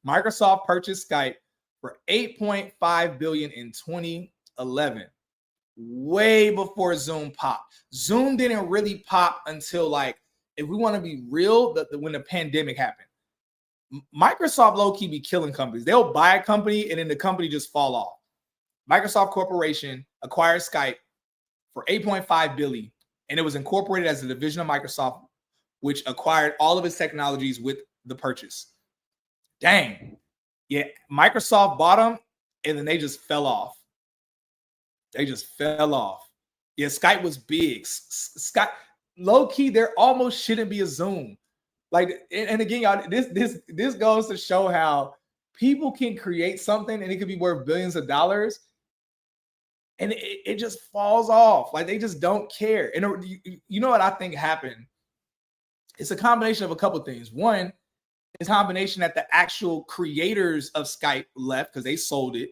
Microsoft purchased Skype for $8.5 billion in 2011, way before Zoom popped. Zoom didn't really pop until, like, if we want to be real, when the pandemic happened. Microsoft low-key be killing companies. They'll buy a company and then the company just fall off. Microsoft Corporation acquired Skype for $8.5 billion, and it was incorporated as a division of Microsoft, which acquired all of its technologies with the purchase. Dang. Yeah, Microsoft bought them, and then they just fell off. They just fell off. Yeah, Skype was big. Skype, low-key, there almost shouldn't be a Zoom. Like, and again, y'all, this goes to show how people can create something and it could be worth billions of dollars, and it just falls off. Like, they just don't care. And you know what I think happened? It's a combination of a couple of things. One, it's a combination that the actual creators of Skype left because they sold it.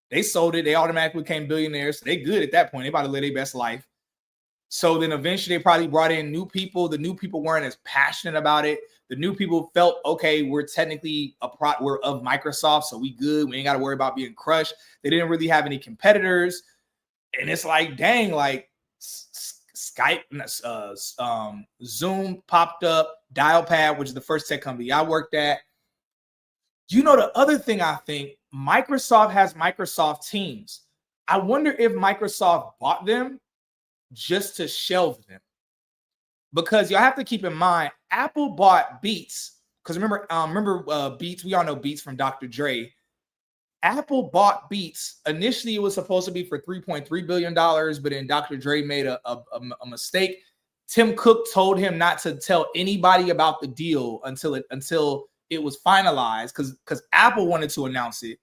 They automatically became billionaires. So they good at that point. They about to live their best life. So then eventually they probably brought in new people. The new people weren't as passionate about it. The new people felt, okay, we're technically we're of Microsoft, so we good. We ain't got to worry about being crushed. They didn't really have any competitors. And it's like, dang, like Skype, Zoom popped up, Dialpad, which is the first tech company I worked at. You know, the other thing I think, Microsoft has Microsoft Teams. I wonder if Microsoft bought them just to shelve them, because y'all have to keep in mind Apple bought Beats, because remember Beats, we all know Beats from Dr. Dre. Apple bought Beats. Initially it was supposed to be for $3.3 billion, but then Dr. Dre made a mistake. Tim Cook told him not to tell anybody about the deal until it was finalized, because Apple wanted to announce it.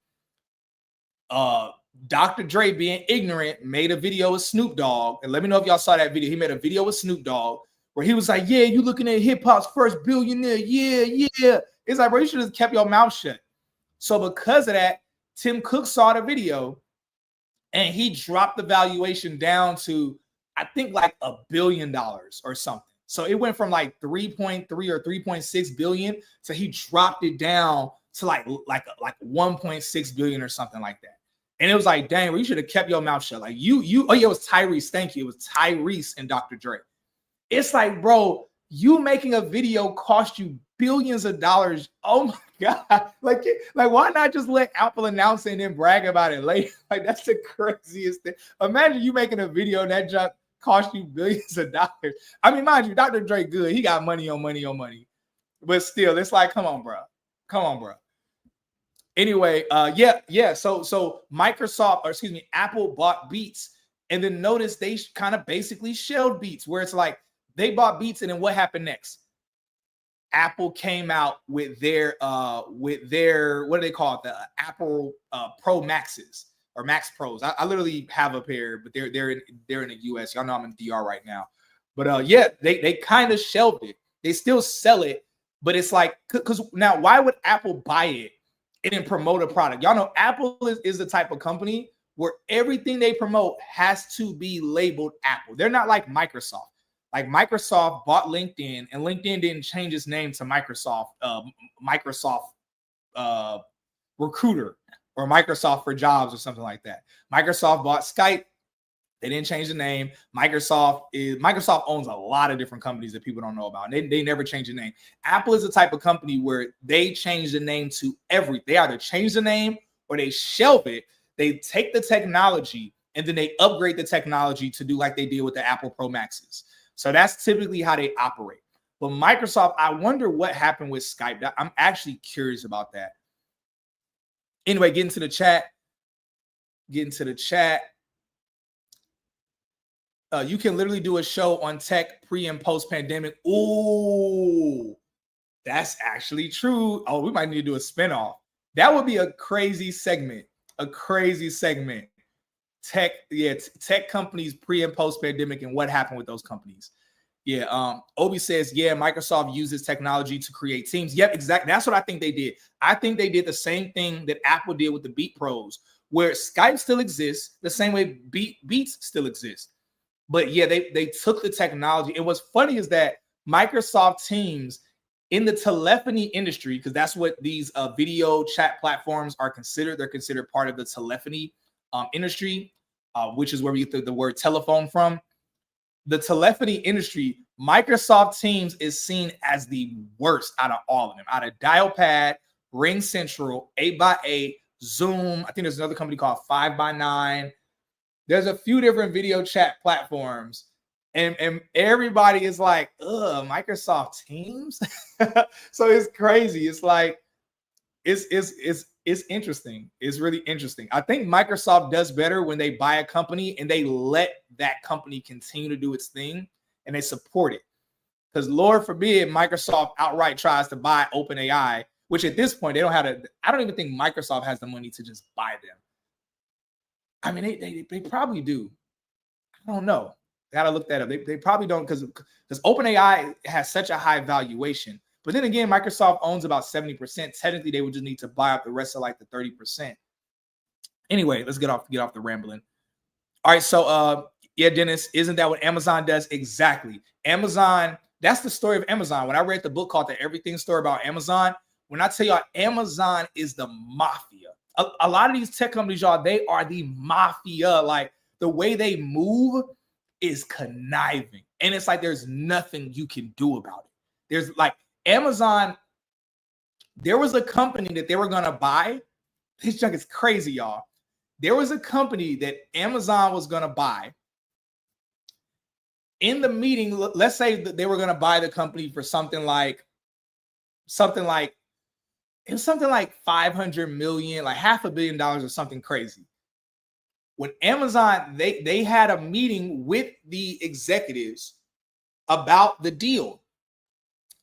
Dr. Dre, being ignorant, made a video with Snoop Dogg. And let me know if y'all saw that video. He made a video with Snoop Dogg where he was like, yeah, you looking at hip hop's first billionaire. Yeah. It's like, bro, you should have kept your mouth shut. So because of that, Tim Cook saw the video and he dropped the valuation down to, I think, like $1 billion or something. So it went from like 3.3 or 3.6 billion. So he dropped it down to like 1.6 billion or something like that. And it was like, dang, well, you should have kept your mouth shut. Like oh yeah, it was Tyrese. Thank you. It was Tyrese and Dr. Dre. It's like, bro, you making a video cost you billions of dollars. Oh my God. Like why not just let Apple announce it and then brag about it later? Like, that's the craziest thing. Imagine you making a video and that just cost you billions of dollars. I mean, mind you, Dr. Dre good. He got money on money on money. But still, it's like, come on, bro. Anyway, So Microsoft, or excuse me, Apple bought Beats, and then notice they kind of basically shelled Beats, where it's like they bought Beats, and then what happened next? Apple came out with their what do they call it? The Apple Pro Maxes or Max Pros. I literally have a pair, but they're in the US. Y'all know I'm in DR right now. But they kind of shelved it. They still sell it, but it's like, because now why would Apple buy it and then promote a product? Y'all know Apple is the type of company where everything they promote has to be labeled Apple. They're not like Microsoft. Like Microsoft bought LinkedIn, and LinkedIn didn't change its name to Microsoft Recruiter or Microsoft for Jobs or something like that. Microsoft bought Skype. They didn't change the name. Microsoft owns a lot of different companies that people don't know about. And they never change the name. Apple is the type of company where they change the name to everything. They either change the name or they shelve it. They take the technology and then they upgrade the technology to do like they did with the Apple Pro Maxes. So that's typically how they operate. But Microsoft, I wonder what happened with Skype. I'm actually curious about that. Anyway, get into the chat. You can literally do a show on tech pre and post pandemic. Ooh, that's actually true. Oh, we might need to do a spinoff. That would be a crazy segment. Tech companies pre and post pandemic and what happened with those companies. Obi says, Microsoft uses technology to create teams. Yep, exactly. That's what I think they did. I think they did the same thing that Apple did with the Beat Pros, where Skype still exists the same way Beats still exists. But yeah, they took the technology. And what's funny is that Microsoft Teams in the telephony industry, because that's what these video chat platforms are considered. They're considered part of the telephony industry, which is where we get the word telephone from. The telephony industry, Microsoft Teams is seen as the worst out of all of them. Out of Dialpad, Ring Central, 8x8, Zoom. I think there's another company called 5x9. There's a few different video chat platforms, and everybody is like, Microsoft Teams. So it's crazy. It's like, it's interesting. It's really interesting. I think Microsoft does better when they buy a company and they let that company continue to do its thing and they support it. Because Lord forbid Microsoft outright tries to buy OpenAI, which at this point they don't have to. I don't even think Microsoft has the money to just buy them. I mean, they probably do. I don't know. Gotta look that up. They probably don't, because OpenAI has such a high valuation. But then again, Microsoft owns about 70%. Technically, they would just need to buy up the rest of like the 30%. Anyway, let's get off the rambling. All right, so Dennis, isn't that what Amazon does? Exactly. Amazon, that's the story of Amazon. When I read the book called The Everything Story about Amazon, when I tell y'all Amazon is the mafia. A lot of these tech companies, y'all, they are the mafia. Like, the way they move is conniving. And it's like there's nothing you can do about it. There's like Amazon, there was a company that they were going to buy. This junk is crazy, y'all. There was a company that Amazon was going to buy. In the meeting, let's say that they were going to buy the company for something like it was something like 500 million, like $500 million or something crazy. When Amazon, they had a meeting with the executives about the deal.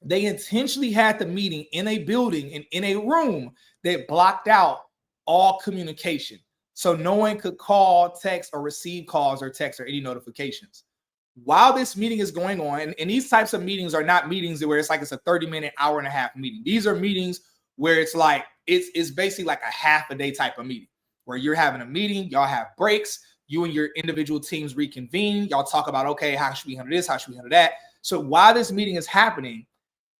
They intentionally had the meeting in a building and in a room that blocked out all communication. So no one could call, text, or receive calls or texts or any notifications. While this meeting is going on, and these types of meetings are not meetings where it's like it's a 30-minute, hour and a half meeting. These are meetings where it's like it's basically like a half a day type of meeting where you're having a meeting, y'all have breaks, you and your individual teams reconvene, y'all talk about, okay, how should we handle this? How should we handle that? So while this meeting is happening,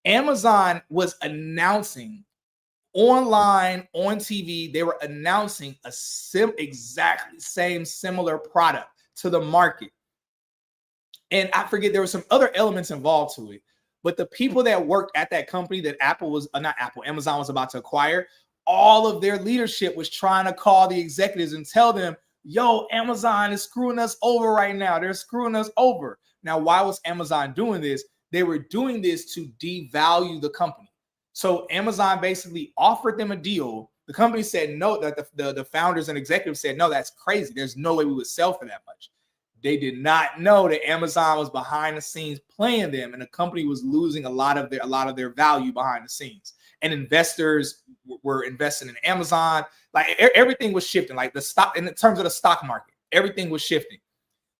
Amazon was announcing online, on TV, they were announcing a exactly same similar product to the market. And I forget, there were some other elements involved to it. But the people that worked at that company that Amazon was about to acquire, all of their leadership was trying to call the executives and tell them, yo, Amazon is screwing us over right now. They're screwing us over. Now, why was Amazon doing this? They were doing this to devalue the company. So Amazon basically offered them a deal. The company said no, that the founders and executives said, no, that's crazy. There's no way we would sell for that much. They did not know that Amazon was behind the scenes playing them, and the company was losing a lot of their value behind the scenes. And investors were investing in Amazon. Like everything was shifting. Like the stock, in terms of the stock market, everything was shifting.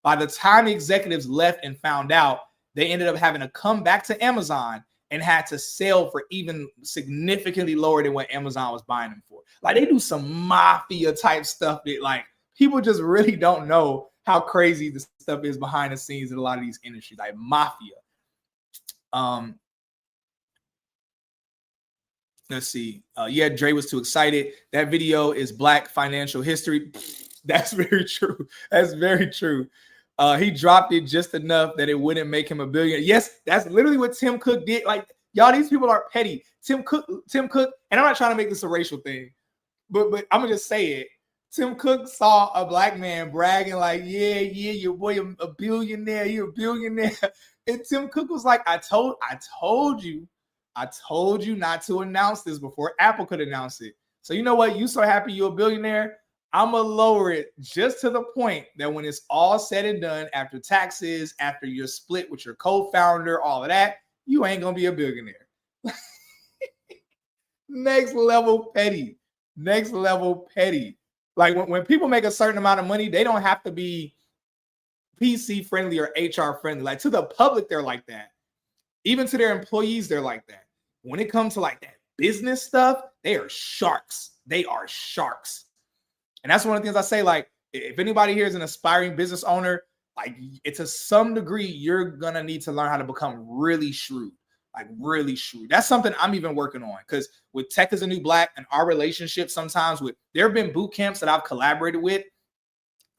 By the time the executives left and found out, they ended up having to come back to Amazon and had to sell for even significantly lower than what Amazon was buying them for. Like they do some mafia type stuff that like people just really don't know how crazy this stuff is behind the scenes in a lot of these industries, like mafia. Let's see. Yeah, Dre was too excited. That video is Black financial history. That's very true. That's very true. He dropped it just enough that it wouldn't make him a billionaire. Yes, that's literally what Tim Cook did. Like, y'all, these people are petty. Tim Cook, and I'm not trying to make this a racial thing, but I'm gonna just say it. Tim Cook saw a black man bragging like, yeah, your boy a billionaire, you're a billionaire. And Tim Cook was like, I told you not to announce this before Apple could announce it. So you know what? You so happy you're a billionaire, I'm going to lower it just to the point that when it's all said and done, after taxes, after you're split with your co-founder, all of that, you ain't going to be a billionaire. Next level petty. Next level petty. Like when people make a certain amount of money, they don't have to be PC friendly or HR friendly. Like to the public, they're like that. Even to their employees, they're like that. When it comes to like that business stuff, they are sharks. They are sharks. And that's one of the things I say, like, if anybody here is an aspiring business owner, like to some degree, you're going to need to learn how to become really shrewd. Like really shrewd. That's something I'm even working on, because with Tech is a New Black and our relationship sometimes there have been boot camps that I've collaborated with,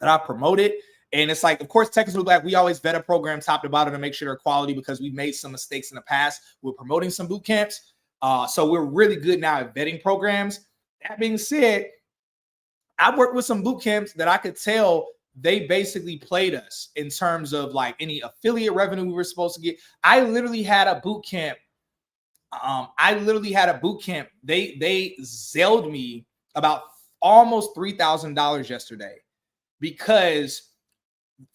that I've promoted. And it's like, of course, Tech is a New Black, we always vet a program top to bottom to make sure they're quality, because we've made some mistakes in the past. We're promoting some boot camps. So we're really good now at vetting programs. That being said, I've worked with some boot camps that I could tell they basically played us in terms of like any affiliate revenue we were supposed to get. I literally had a boot camp. They Zelled me about almost $3,000 yesterday, because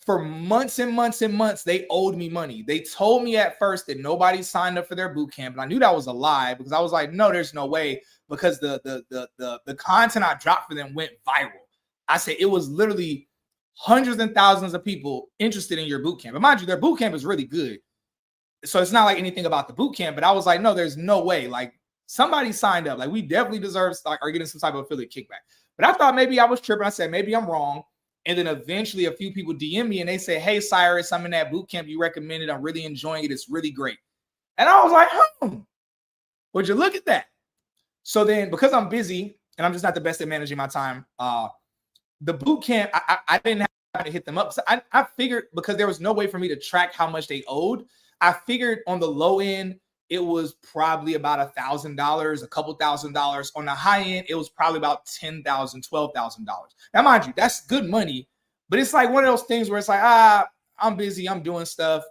for months and months and months, they owed me money. They told me at first that nobody signed up for their boot camp. And I knew that was a lie, because I was like, no, there's no way, because the content I dropped for them went viral. I said it was literally hundreds and thousands of people interested in your boot camp. And mind you, their boot camp is really good. So it's not like anything about the boot camp, but I was like, no, there's no way. Like somebody signed up. Like we definitely deserve are getting some type of affiliate kickback. But I thought maybe I was tripping. I said, maybe I'm wrong. And then eventually a few people DM me and they say, hey, Cyrus, I'm in that boot camp you recommended. I'm really enjoying it. It's really great. And I was like, would you look at that? So then, because I'm busy and I'm just not the best at managing my time, the boot camp, I didn't have to hit them up. So I figured, because there was no way for me to track how much they owed, I figured on the low end, it was probably about $1,000, a couple $1,000. On the high end, it was probably about $10,000, $12,000. Now, mind you, that's good money, but it's like one of those things where it's like, I'm busy, I'm doing stuff,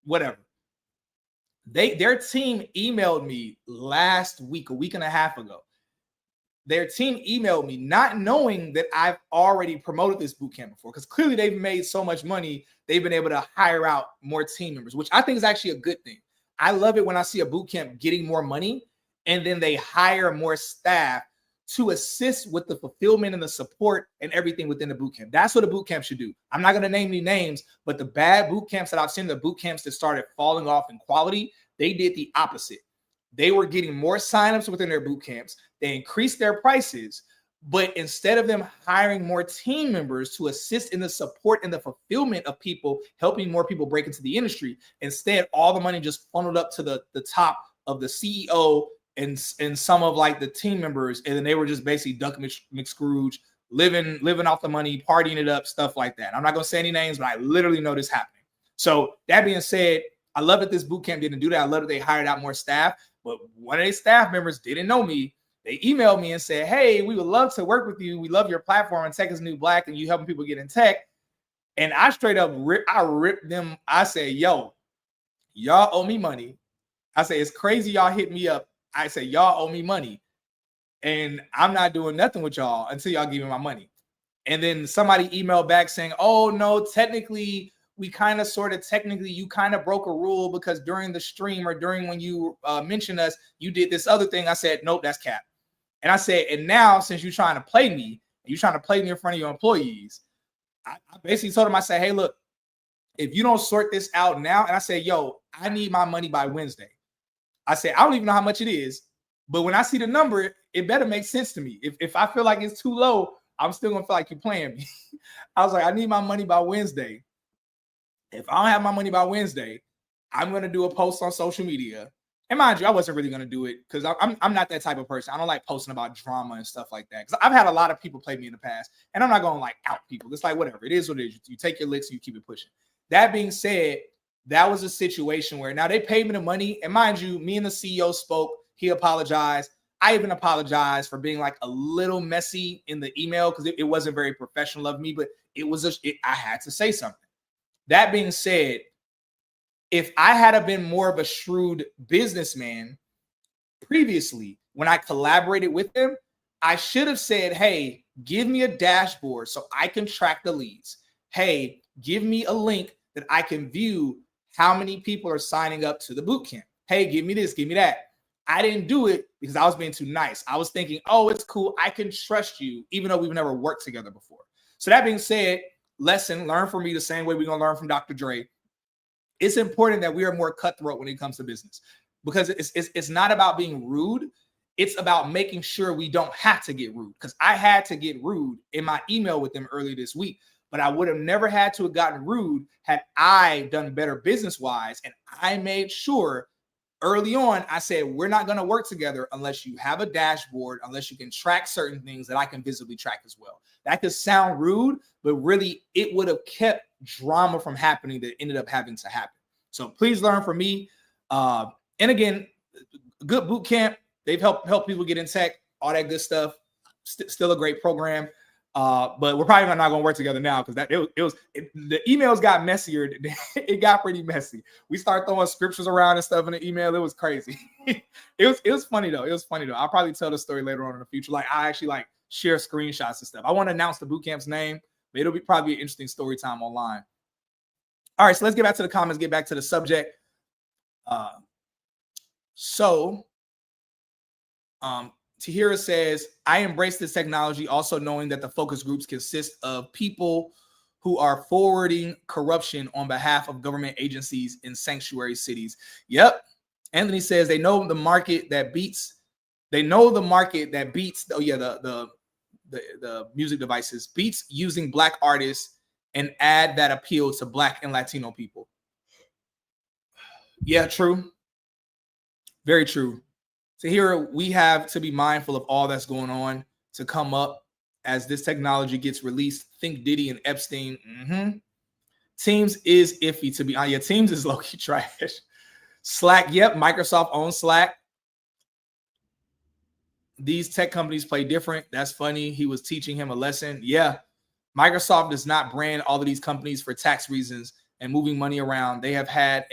whatever. Their team emailed me last week, a week and a half ago. Their team emailed me not knowing that I've already promoted this bootcamp before, because clearly they've made so much money, they've been able to hire out more team members, which I think is actually a good thing. I love it when I see a bootcamp getting more money and then they hire more staff to assist with the fulfillment and the support and everything within the boot camp. That's what a boot camp should do. I'm not going to name any names, but the bad boot camps that I've seen, the boot camps that started falling off in quality, they did the opposite. They were getting more signups within their boot camps. They increased their prices, but instead of them hiring more team members to assist in the support and the fulfillment of people, helping more people break into the industry, instead, all the money just funneled up to the top of the CEO and some of like the team members, and then they were just basically Duck McScrooge, living off the money, partying it up, stuff like that. I'm not gonna say any names, but I literally know this happening. So that being said, I love that this boot camp didn't do that. I love that they hired out more staff, but one of their staff members didn't know me. They emailed me and said, "Hey, we would love to work with you. We love your platform, and tech is new black, and you helping people get in tech." And I straight up ripped them. I said, "Yo, y'all owe me money." I say, "It's crazy y'all hit me up." I say, "Y'all owe me money, and I'm not doing nothing with y'all until y'all give me my money." And then somebody emailed back saying, "Oh, no, technically, we kind of technically, you kind of broke a rule because during the stream or during when you mentioned us, you did this other thing." I said, "Nope, that's cap." And I said, "And now, since you're trying to play me, in front of your employees," I basically told him, I said, "Hey, look, if you don't sort this out now," and I said, "Yo, I need my money by Wednesday." I said, "I don't even know how much it is, but when I see the number, it better make sense to me. If I feel like it's too low, I'm still gonna feel like you're playing me." I was like, "I need my money by Wednesday. If I don't have my money by Wednesday, I'm gonna do a post on social media." And mind you, I wasn't really gonna do it because I'm not that type of person. I don't like posting about drama and stuff like that. Because I've had a lot of people play me in the past, and I'm not gonna like out people. It's like whatever. It is what it is. You take your licks, you keep it pushing. That being said, that was a situation where now they paid me the money, and mind you, me and the CEO spoke. He apologized. I even apologized for being like a little messy in the email because it wasn't very professional of me, but I had to say something. That being said, if I had been more of a shrewd businessman previously, when I collaborated with them, I should have said, "Hey, give me a dashboard so I can track the leads. Hey, give me a link that I can view how many people are signing up to the bootcamp. Hey, give me this, give me that." I didn't do it because I was being too nice. I was thinking, "Oh, it's cool. I can trust you, even though we've never worked together before." So that being said, learn from me the same way we're going to learn from Dr. Dre. It's important that we are more cutthroat when it comes to business because it's not about being rude. It's about making sure we don't have to get rude, because I had to get rude in my email with them earlier this week, but I would have never had to have gotten rude had I done better business-wise. And I made sure early on, I said, "We're not going to work together unless you have a dashboard, unless you can track certain things that I can visibly track as well." That could sound rude, but really it would have kept drama from happening that ended up having to happen. So please learn from me. And again, good boot camp. They've helped people get in tech, all that good stuff. Still a great program. But we're probably not going to work together now because the emails got messier. It got pretty messy. We started throwing scriptures around and stuff in the email. It was crazy. It was funny though. I'll probably tell the story later on in the future. Like I actually like share screenshots and stuff. I want to announce the boot camp's name, but it'll be probably an interesting story time online. All right, so let's get back to the comments. Get back to the subject. Tahira says, "I embrace this technology, also knowing that the focus groups consist of people who are forwarding corruption on behalf of government agencies in sanctuary cities." Yep. Anthony says they know the market that beats. Oh yeah, the music devices beats using Black artists and ad that appeal to Black and Latino people. Yeah, true. Very true. So here we have to be mindful of all that's going on to come up as this technology gets released. Think Diddy and Epstein. Teams is iffy to be honest. Yeah, Teams is low-key trash. Slack, yep, Microsoft owns Slack. These tech companies play different. That's funny. He was teaching him a lesson. Yeah, Microsoft does not brand all of these companies for tax reasons and moving money around. They have had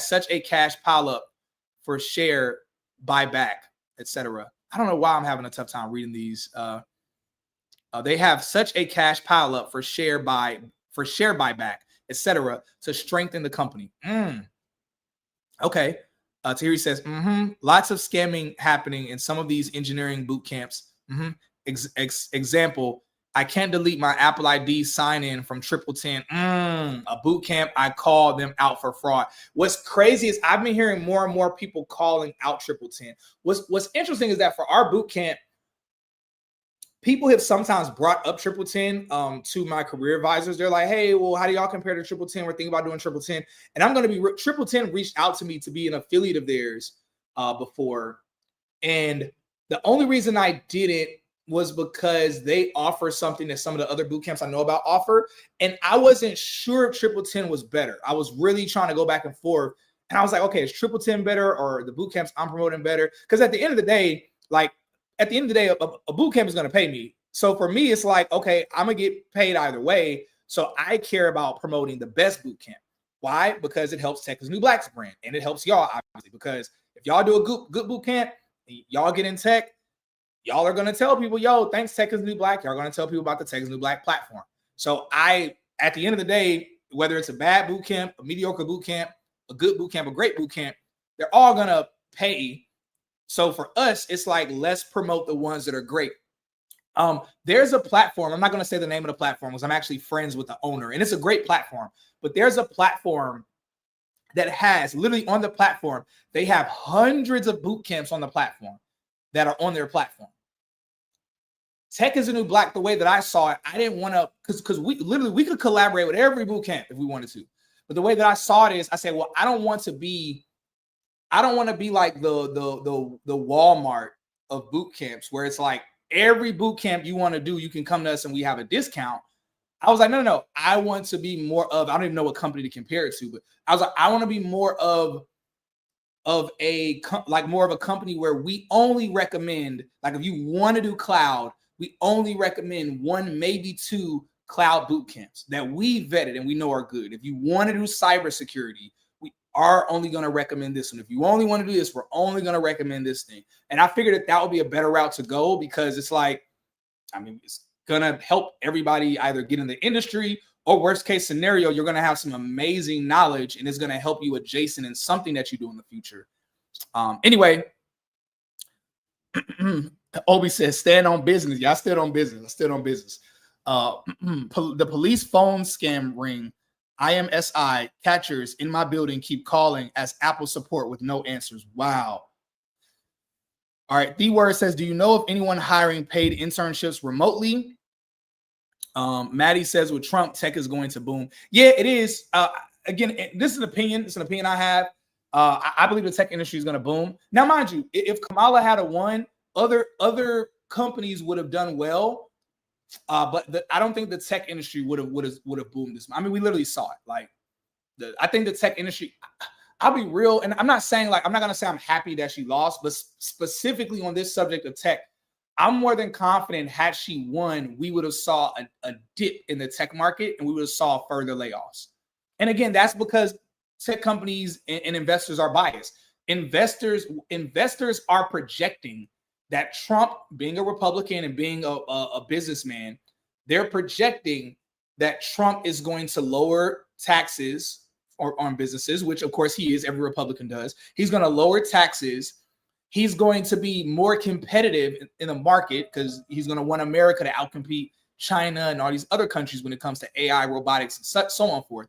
such a cash pileup for share buyback, etc. I don't know why I'm having a tough time reading these. They have such a cash pileup for share buyback, etc., to strengthen the company. Okay. Tahiri says, lots of scamming happening in some of these engineering boot camps. Example, I can't delete my Apple ID sign in from 1010. A boot camp, I call them out for fraud. What's crazy is I've been hearing more and more people calling out 1010. What's interesting is that for our boot camp, people have sometimes brought up 1010 to my career advisors. They're like, hey, well, how do y'all compare to 1010? We're thinking about doing 1010. And I'm going to be 1010 reached out to me to be an affiliate of theirs before. And the only reason I did it was because they offer something that some of the other boot camps I know about offer. And I wasn't sure if 1010 was better. I was really trying to go back and forth. And I was like, okay, is 1010 better or the boot camps I'm promoting better? Because at the end of the day, a boot camp is going to pay me. So for me, it's like, okay, I'm going to get paid either way. So I care about promoting the best boot camp. Why? Because it helps Tech is New Black's brand. And it helps y'all, obviously, because if y'all do a good boot camp, y'all get in tech, y'all are going to tell people, yo, thanks Tech is New Black. Y'all are going to tell people about the Tech is New Black platform. So at the end of the day, whether it's a bad boot camp, a mediocre boot camp, a good boot camp, a great boot camp, they're all going to pay. So for us, it's like, let's promote the ones that are great. There's a platform. I'm not going to say the name of the platform because I'm actually friends with the owner, and it's a great platform. But there's a platform that has literally on the platform, they have hundreds of boot camps on the platform that are on their platform. Tech is a New Black, the way that I saw it, I didn't want to, because we could collaborate with every boot camp if we wanted to. But the way that I saw it is, I said, well, I don't want to be like the Walmart of boot camps where it's like every boot camp you want to do, you can come to us and we have a discount. I was like, no. I want to be more of, I don't even know what company to compare it to, but I was like, I want to be more of a company where we only recommend, like if you want to do cloud, we only recommend 1, maybe 2 cloud boot camps that we vetted and we know are good. If you want to do cybersecurity, we are only going to recommend this one. If you only want to do this, we're only going to recommend this thing. And I figured that would be a better route to go because it's like, it's going to help everybody either get in the industry or worst case scenario, you're going to have some amazing knowledge and it's going to help you adjacent in something that you do in the future. Anyway, Obi says, stand on business. Yeah, I stood on business. The police phone scam ring. IMSI catchers in my building keep calling as Apple support with no answers. Wow. All right. The word says, do you know of anyone hiring paid internships remotely? Maddie says with Trump, tech is going to boom. Yeah, it is. Again, this is an opinion. It's an opinion I have. I believe the tech industry is going to boom. Now, mind you, if Kamala had won, other companies would have done well. But I don't think the tech industry would have boomed this. I mean, we literally saw it. I think the tech industry. I'll be real, and I'm not gonna say I'm happy that she lost, but specifically on this subject of tech, I'm more than confident had she won, we would have saw a dip in the tech market and we would have saw further layoffs. And again, that's because tech companies and investors are biased. Investors are projecting that Trump, being a Republican and being a businessman, they're projecting that Trump is going to lower taxes on businesses, which of course he is, every Republican does. He's going to lower taxes. He's going to be more competitive in the market because he's going to want America to outcompete China and all these other countries when it comes to AI, robotics, and so on and forth.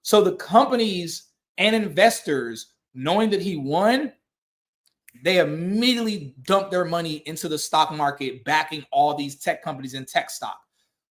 So the companies and investors, knowing that he won, they immediately dumped their money into the stock market, backing all these tech companies and tech stock.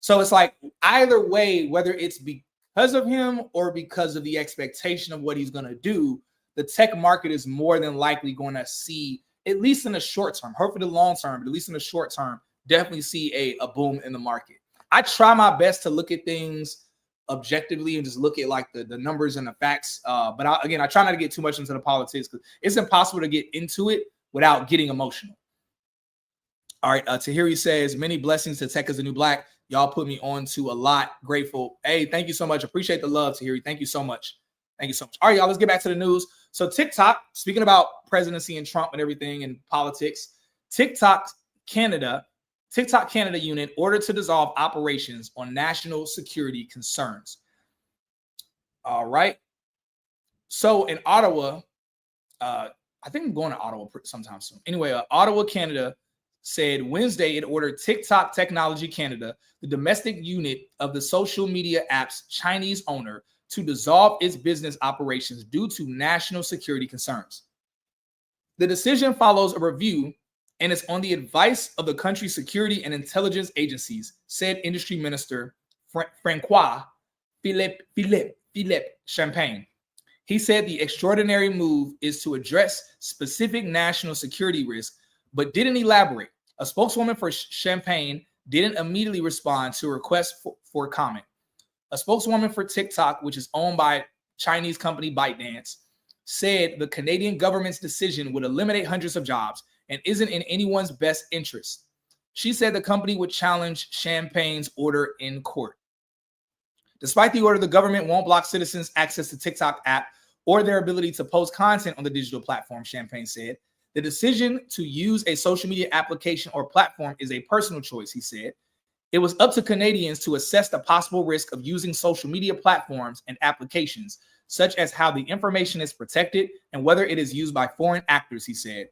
So it's like either way, whether it's because of him or because of the expectation of what he's going to do, the tech market is more than likely going to see, at least in the short term, hopefully the long term, but at least in the short term, definitely see a boom in the market. I try my best to look at things objectively and just look at like the numbers and the facts. But I try not to get too much into the politics because it's impossible to get into it without getting emotional. All right. Tahiri says, many blessings to Tech is the New Black. Y'all put me on to a lot. Grateful. Hey, thank you so much. Appreciate the love, Tahiri. Thank you so much. Thank you so much. All right, y'all, let's get back to the news. So TikTok, speaking about presidency and Trump and everything and politics, TikTok Canada unit ordered to dissolve operations on national security concerns. All right. So in Ottawa, I think I'm going to Ottawa sometime soon. Anyway, Ottawa, Canada said Wednesday it ordered TikTok Technology Canada, the domestic unit of the social media app's Chinese owner, to dissolve its business operations due to national security concerns. The decision follows a review and is on the advice of the country's security and intelligence agencies, said Industry Minister Francois Philippe Champagne. He said the extraordinary move is to address specific national security risks, but didn't elaborate. A spokeswoman for Champagne didn't immediately respond to a request for comment. A spokeswoman for TikTok, which is owned by Chinese company ByteDance, said the Canadian government's decision would eliminate hundreds of jobs and isn't in anyone's best interest. She said the company would challenge Champagne's order in court. Despite the order, the government won't block citizens' access to TikTok app or their ability to post content on the digital platform, Champagne said. The decision to use a social media application or platform is a personal choice, he said. It was up to Canadians to assess the possible risk of using social media platforms and applications, such as how the information is protected and whether it is used by foreign actors, he said.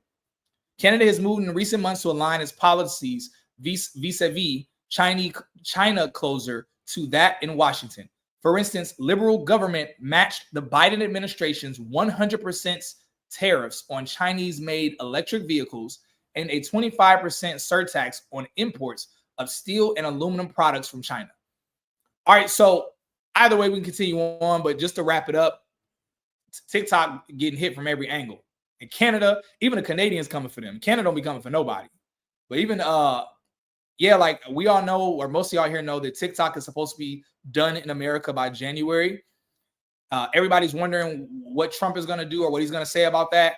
Canada has moved in recent months to align its policies vis-a-vis China closer to that in Washington. For instance, Liberal government matched the Biden administration's 100% tariffs on Chinese-made electric vehicles and a 25% surtax on imports of steel and aluminum products from China. All right, so either way, we can continue on, but just to wrap it up, TikTok getting hit from every angle. In Canada, even the Canadians coming for them. Canada don't be coming for nobody. But even, like we all know, or most of y'all here know, that TikTok is supposed to be done in America by January. Everybody's wondering what Trump is going to do or what he's going to say about that.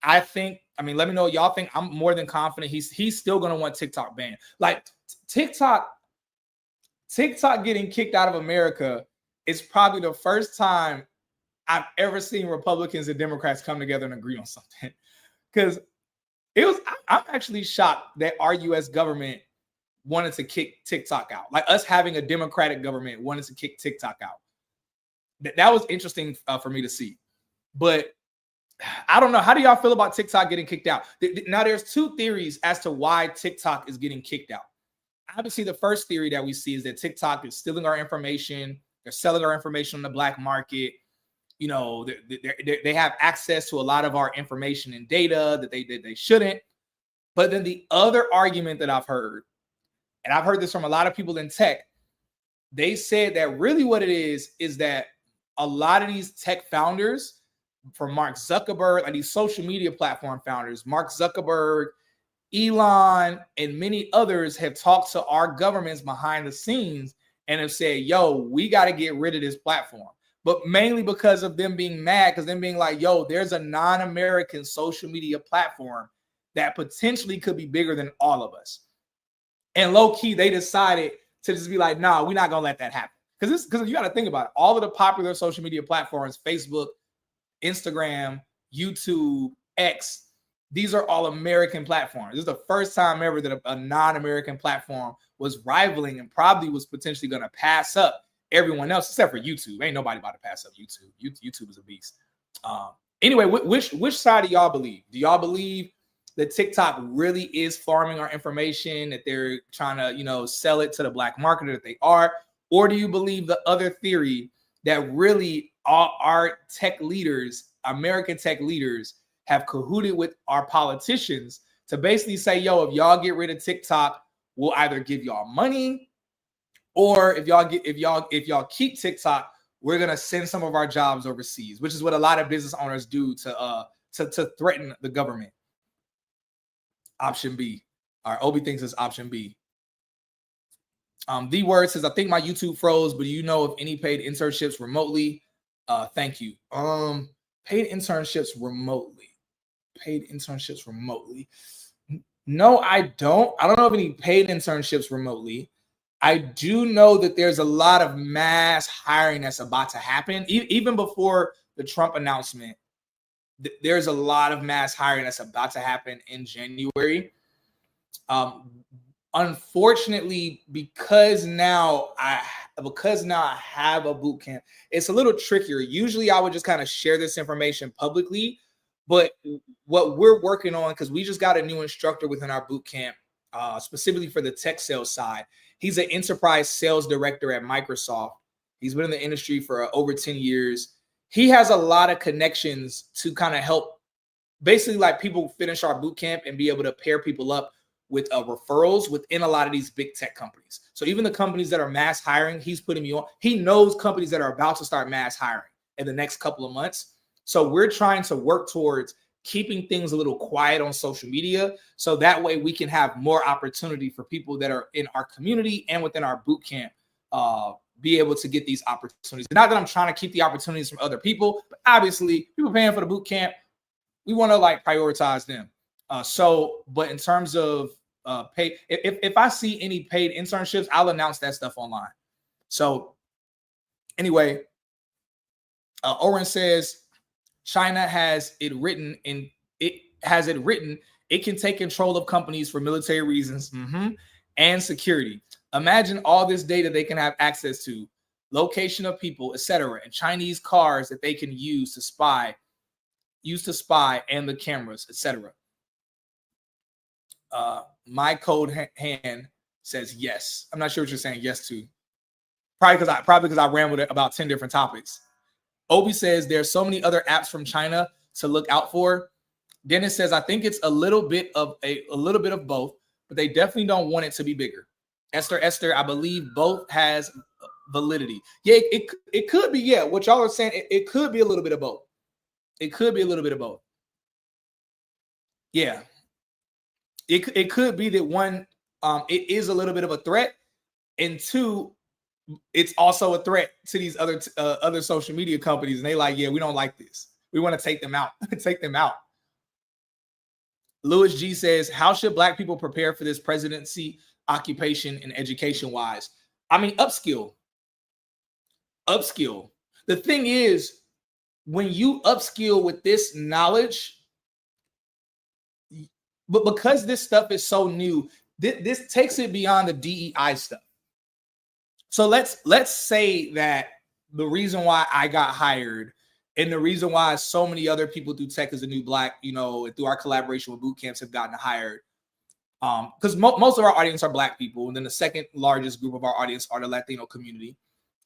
I think, let me know what y'all think. I'm more than confident he's still going to want TikTok banned. Like TikTok getting kicked out of America is probably the first time I've ever seen Republicans and Democrats come together and agree on something. Because I'm actually shocked that our U.S. government wanted to kick TikTok out. Like us having a Democratic government wanted to kick TikTok out. That was interesting for me to see. But I don't know. How do y'all feel about TikTok getting kicked out? Now, there's two theories as to why TikTok is getting kicked out. Obviously, the first theory that we see is that TikTok is stealing our information. They're selling our information on the black market. You know, they have access to a lot of our information and data that they shouldn't. But then the other argument that I've heard, and I've heard this from a lot of people in tech, they said that really what it is that a lot of these tech founders, from Mark Zuckerberg, like these social media platform founders, Mark Zuckerberg, Elon, and many others have talked to our governments behind the scenes and have said, yo, we got to get rid of this platform. But mainly because of them being mad, because them being like, yo, there's a non-American social media platform that potentially could be bigger than all of us. And low key, they decided to just be like, nah, we're not going to let that happen. Because you got to think about it. All of the popular social media platforms, Facebook, Instagram, YouTube, X, these are all American platforms. This is the first time ever that a non-American platform was rivaling and probably was potentially going to pass up everyone else, except for YouTube. Ain't nobody about to pass up YouTube. YouTube is a beast. Anyway, which side do y'all believe? Do y'all believe that TikTok really is farming our information, that they're trying to, sell it to the black market, that they are? Or do you believe the other theory that really our tech leaders, American tech leaders, have cahooted with our politicians to basically say, yo, if y'all get rid of TikTok, we'll either give y'all money, or if y'all keep TikTok, we're gonna send some of our jobs overseas, which is what a lot of business owners do to threaten the government. Option B. All right, Obi thinks it's option B. The word says, I think my YouTube froze, but do you know of any paid internships remotely? Thank you. Paid internships remotely. No, I don't. I don't know of any paid internships remotely. I do know that there's a lot of mass hiring that's about to happen. Even before the Trump announcement, there's a lot of mass hiring that's about to happen in January. Unfortunately, because now I have a boot camp, it's a little trickier. Usually I would just kind of share this information publicly, but what we're working on, because we just got a new instructor within our boot camp, specifically for the tech sales side. He's an enterprise sales director at Microsoft. He's been in the industry for over 10 years. He has a lot of connections to kind of help basically like people finish our boot camp and be able to pair people up with referrals within a lot of these big tech companies. So even the companies that are mass hiring, he's putting me on. He knows companies that are about to start mass hiring in the next couple of months. So we're trying to work towards keeping things a little quiet on social media, so that way we can have more opportunity for people that are in our community and within our boot camp be able to get these opportunities. Not that I'm trying to keep the opportunities from other people, but obviously people paying for the boot camp, we want to like prioritize them. But in terms of pay, if I see any paid internships, I'll announce that stuff online. So anyway, Oren says China has it written it can take control of companies for military reasons and security. Imagine all this data they can have access to, location of people, etc., and Chinese cars that they can use to spy, and the cameras, etc. My code hand says yes. I'm not sure what you're saying yes to. Probably because I ran with it about 10 different topics. Obi says there's so many other apps from China to look out for. Dennis says I think it's a little bit of both, but they definitely don't want it to be bigger. Esther, I believe both has validity. Yeah, it could be. Yeah, what y'all are saying, it could be a little bit of both. It could be a little bit of both. Yeah, it could be that one, it is a little bit of a threat, and two, it's also a threat to these other social media companies, and they like, yeah, we don't like this. We want to take them out. Take them out. Louis G says, how should Black people prepare for this presidency, occupation, and education wise? I mean, upskill. The thing is, when you upskill with this knowledge, but because this stuff is so new, this takes it beyond the DEI stuff. So let's say that the reason why I got hired and the reason why so many other people through Tech is a New Black, through our collaboration with boot camps have gotten hired. Because most of our audience are Black people, and then the second largest group of our audience are the Latino community.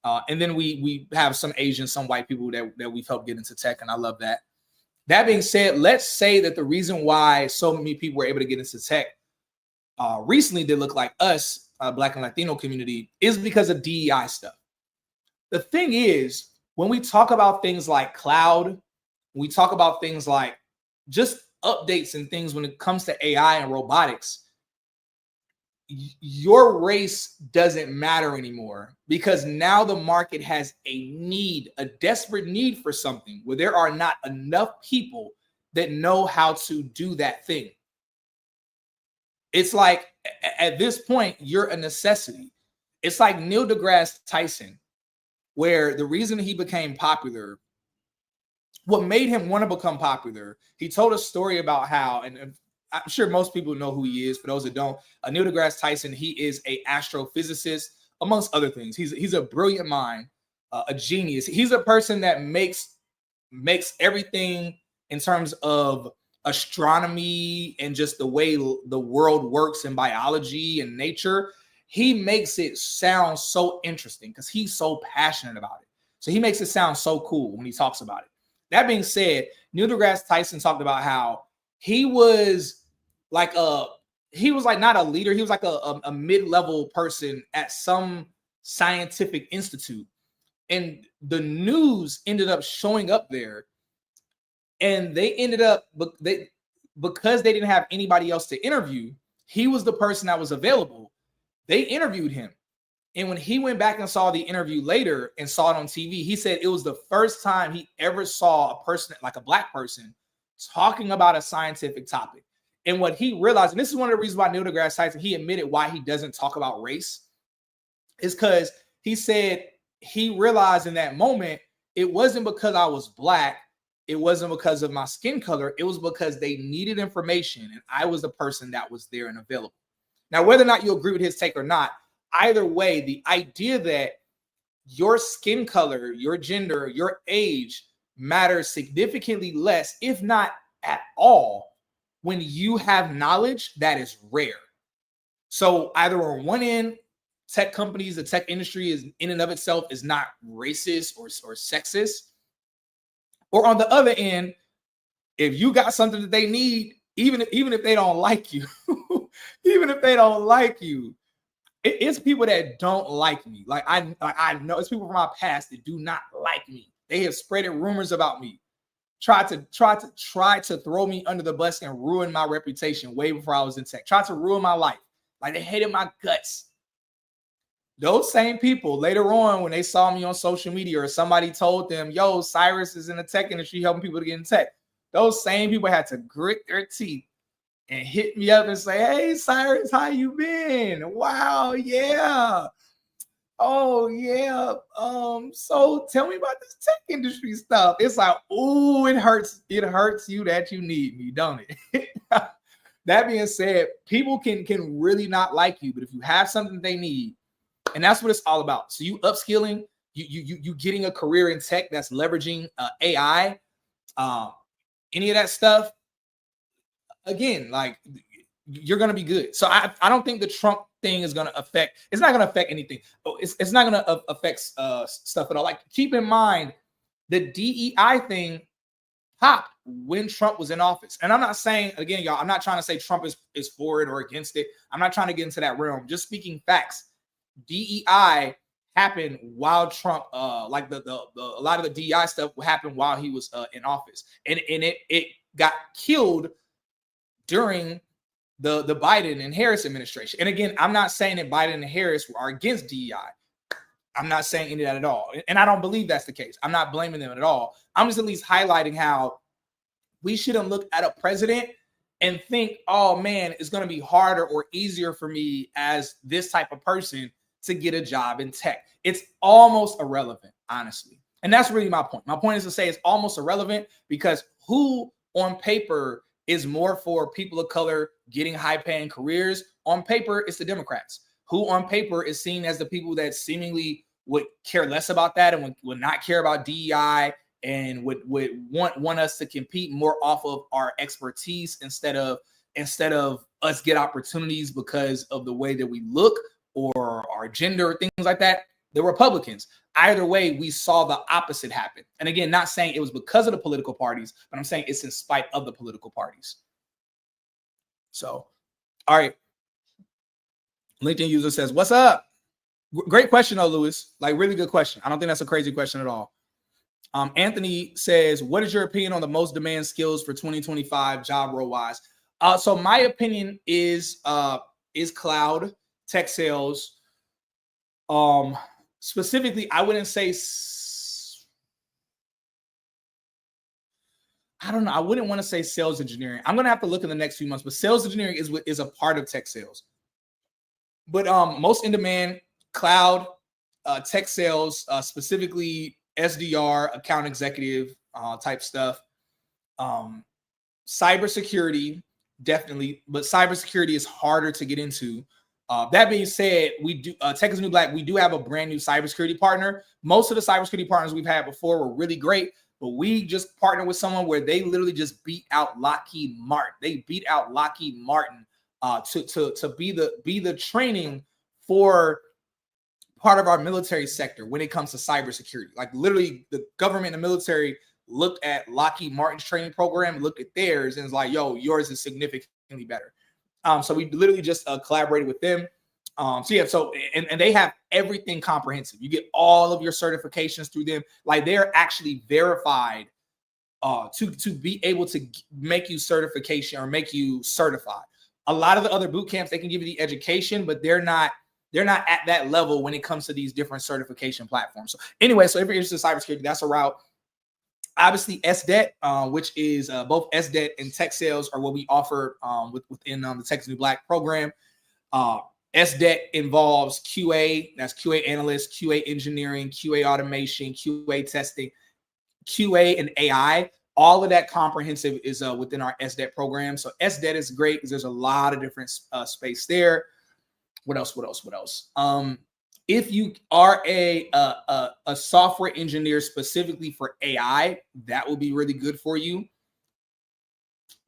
And then we have some Asian, some white people that we've helped get into tech, and I love that. That being said, let's say that the reason why so many people were able to get into tech recently that look like us, Black and Latino community, is because of DEI stuff. The thing is, when we talk about things like cloud, when we talk about things like just updates and things when it comes to AI and robotics, your race doesn't matter anymore, because now the market has a desperate need for something where there are not enough people that know how to do that thing. It's like at this point, you're a necessity. It's like Neil deGrasse Tyson, where the reason he became popular, what made him want to become popular, he told a story about how, and I'm sure most people know who he is. For those that don't, Neil deGrasse Tyson, he is an astrophysicist, amongst other things. He's a brilliant mind, a genius. He's a person that makes everything in terms of astronomy and just the way the world works in biology and nature. He makes it sound so interesting because he's so passionate about it. So he makes it sound so cool when he talks about it. That being said, Neil deGrasse Tyson talked about how he was like not a leader. He was like a mid-level person at some scientific institute. And the news ended up showing up there. And they ended up, because they didn't have anybody else to interview, he was the person that was available. They interviewed him. And when he went back and saw the interview later and saw it on TV, he said it was the first time he ever saw a person, like a Black person, talking about a scientific topic. And what he realized, and this is one of the reasons why Neil deGrasse Tyson, he admitted why he doesn't talk about race, is because he said he realized in that moment, it wasn't because I was Black, it wasn't because of my skin color, it was because they needed information and I was the person that was there and available. Now, whether or not you agree with his take or not, either way, the idea that your skin color, your gender, your age matters significantly less, if not at all, when you have knowledge, that is rare. So either on one end, tech companies, the tech industry is in and of itself is not racist or sexist. Or on the other end, if you got something that they need, even if they don't like you, even if they don't like you, it's people that don't like me. Like I know it's people from my past that do not like me. They have spreaded rumors about me, try to throw me under the bus and ruin my reputation way before I was in tech. Tried to ruin my life. Like they hated my guts. Those same people later on, when they saw me on social media or somebody told them, yo, Cyrus is in the tech industry helping people to get in tech. Those same people had to grit their teeth and hit me up and say, hey, Cyrus, how you been? Wow, yeah. Oh, yeah. So tell me about this tech industry stuff. It's like, oh, it hurts. It hurts you that you need me, don't it? That being said, people can really not like you, but if you have something they need, and that's what it's all about. So you upskilling, you getting a career in tech that's leveraging AI, any of that stuff. Again, like you're gonna be good. So I don't think the Trump thing is gonna affect. It's not gonna affect anything. It's not gonna affect stuff at all. Like keep in mind the DEI thing popped when Trump was in office. And I'm not saying, again, y'all, I'm not trying to say Trump is for it or against it. I'm not trying to get into that realm. Just speaking facts. DEI happened while Trump, like the a lot of the DEI stuff happened while he was in office, and it got killed during the Biden and Harris administration. And again, I'm not saying that Biden and Harris are against DEI. I'm not saying any of that at all, and I don't believe that's the case. I'm not blaming them at all. I'm just at least highlighting how we shouldn't look at a president and think, oh man, it's going to be harder or easier for me as this type of person to get a job in tech. It's almost irrelevant, honestly. And that's really my point. My point is to say it's almost irrelevant because who on paper is more for people of color getting high-paying careers? On paper, it's the Democrats. Who on paper is seen as the people that seemingly would care less about that and would not care about DEI and would want us to compete more off of our expertise instead of us get opportunities because of the way that we look or our gender, things like that. The Republicans. Either way, we saw the opposite happen. And again, not saying it was because of the political parties, but I'm saying it's in spite of the political parties. So, all right. LinkedIn user says, what's up? Great question, though, Lewis. Like, really good question. I don't think that's a crazy question at all. Anthony says, what is your opinion on the most demand skills for 2025 job role wise? So my opinion is cloud, tech sales. Specifically, I wouldn't say, I don't know. I wouldn't want to say sales engineering. I'm going to have to look in the next few months, but sales engineering is a part of tech sales. But most in demand, cloud, tech sales, specifically SDR, account executive type stuff. Cybersecurity, definitely, but cybersecurity is harder to get into. That being said, we do Tech is New Black. We do have a brand new cybersecurity partner. Most of the cybersecurity partners we've had before were really great, but we just partnered with someone where they literally just beat out Lockheed Martin. They beat out Lockheed Martin to be the training for part of our military sector when it comes to cybersecurity. Like literally, the government and the military looked at Lockheed Martin's training program, looked at theirs, and it's like, yo, yours is significantly better. So we literally just collaborated with them. So they have everything comprehensive. You get all of your certifications through them. Like they're actually verified to be able to make you certification or make you certified. A lot of the other boot camps, they can give you the education, but they're not at that level when it comes to these different certification platforms. So anyway, so if you're interested in cybersecurity, that's a route. Obviously, SDET, which is both SDET and tech sales are what we offer within the Tech is New Black program. SDET involves QA, that's QA analyst, QA engineering, QA automation, QA testing, QA and AI. All of that comprehensive is within our SDET program. So SDET is great because there's a lot of different space there. What else? What else? What else? If you are a software engineer specifically for AI, that will be really good for you.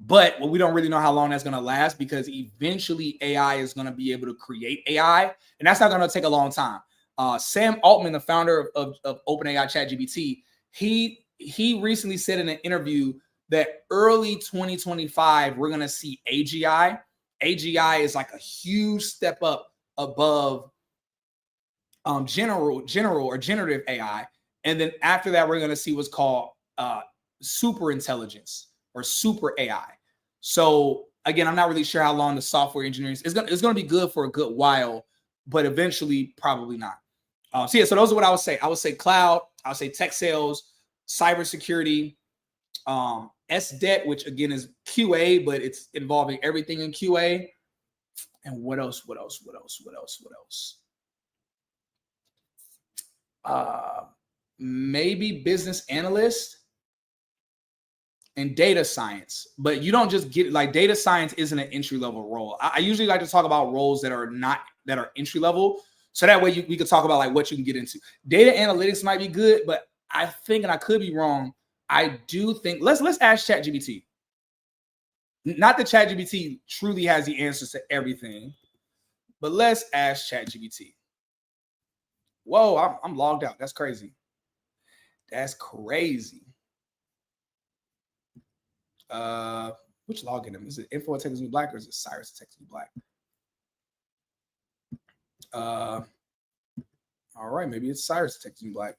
But we don't really know how long that's going to last, because eventually AI is going to be able to create AI, and that's not going to take a long time. Sam Altman, the founder of OpenAI ChatGPT, he recently said in an interview that early 2025 we're going to see AGI. AGI is like a huge step up above general or generative AI, and then after that we're going to see what's called super intelligence or super AI. So again, I'm not really sure how long the software engineering is going to be good for a good while, but eventually probably not. So yeah, so those are what I would say. I would say cloud, I would say tech sales, cybersecurity, SDET, which again is QA, but it's involving everything in QA. And what else? Maybe business analyst and data science. But you don't just get, like, data science isn't an entry level role. I usually like to talk about roles that are entry level, so that way we could talk about like what you can get into. Data analytics might be good, but I think, and I could be wrong, I do think let's ask ChatGPT. Not that ChatGPT truly has the answers to everything, but let's ask ChatGPT. Whoa, I'm logged out. That's crazy. That's crazy. Which login is it? Info at Texas Black, or is it Cyrus at Texas Black? All right, maybe it's Cyrus at Texas Black.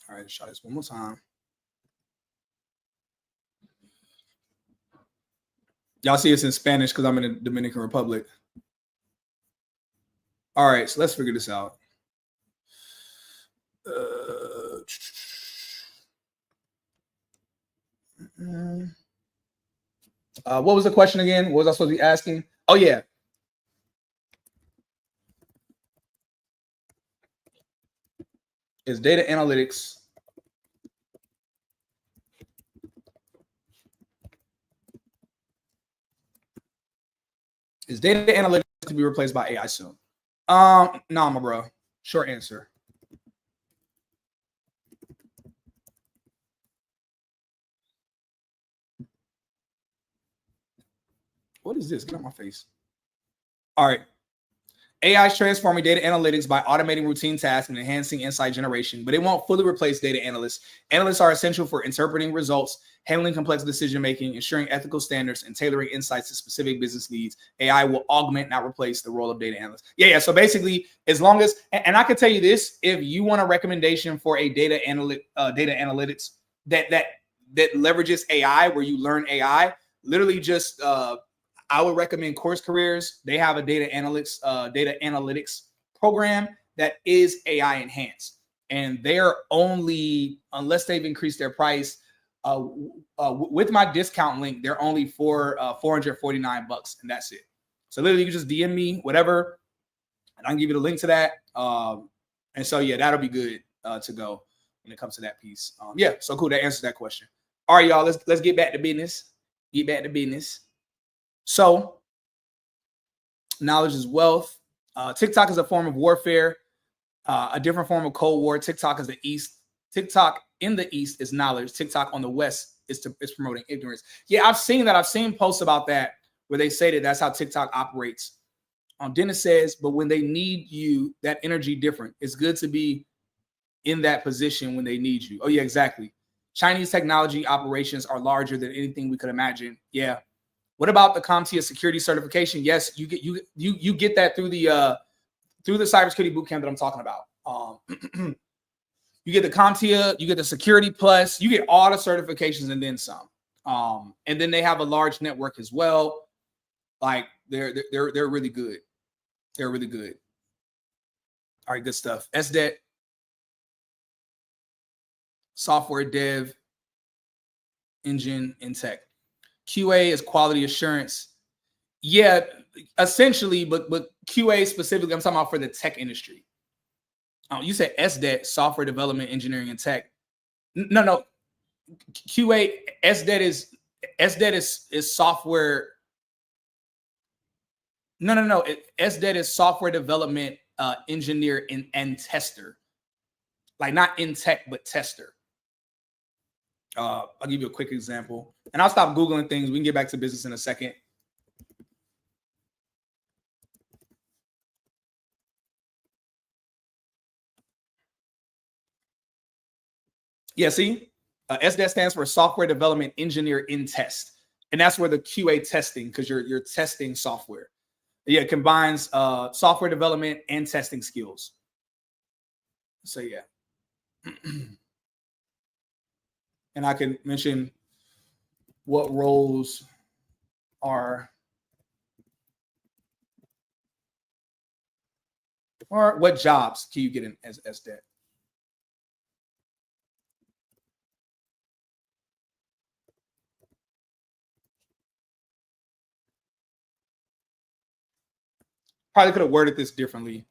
All right, let's try this one more time. Y'all see it's in Spanish because I'm in the Dominican Republic. All right, so let's figure this out. What was the question again? What was I supposed to be asking? Oh, yeah. Is data analytics to be replaced by AI soon? No, my bro. Short answer. What is this? Get out my face. All right. AI is transforming data analytics by automating routine tasks and enhancing insight generation, but it won't fully replace data analysts. Analysts are essential for interpreting results, handling complex decision-making, ensuring ethical standards, and tailoring insights to specific business needs. AI will augment, not replace, the role of data analysts. Yeah. So basically, as long as, and I can tell you this, if you want a recommendation for a data analytics that leverages AI, where you learn AI, literally just I would recommend Course Careers. They have a data analytics program that is AI enhanced, and they're only, unless they've increased their price, with my discount link, they're only for $449, and that's it. So literally, you can just DM me whatever, and I can give you the link to that. And so yeah, that'll be good to go when it comes to that piece. Yeah, so cool. That answers that question. All right, y'all. Let's get back to business. So, knowledge is wealth. TikTok is a form of warfare, a different form of Cold War. TikTok is the East. TikTok in the East is knowledge. TikTok on the West is promoting ignorance. Yeah, I've seen that. I've seen posts about that where they say that that's how TikTok operates. Dennis says, but when they need you, that energy different. It's good to be in that position when they need you. Oh yeah, exactly. Chinese technology operations are larger than anything we could imagine. Yeah. What about the CompTIA security certification? Yes, you get that through the cybersecurity bootcamp that I'm talking about. You get the CompTIA, you get the Security Plus, you get all the certifications and then some. And then they have a large network as well. Like they're really good. They're really good. All right, good stuff. SDET, software dev, engine, and tech. QA is quality assurance. Yeah, essentially, but QA specifically, I'm talking about for the tech industry. You said SDET, software development, engineering, and tech. No. QA, SDET SDET is software. No. SDET is software development engineer and tester. Like not in tech, but tester. I'll give you a quick example. And I'll stop Googling things. We can get back to business in a second. Yeah, see? SDET stands for Software Development Engineer in Test. And that's where the QA testing, because you're testing software. Yeah, it combines software development and testing skills. So yeah. And I can mention what roles are, or what jobs can you get in as SDET? Probably could have worded this differently.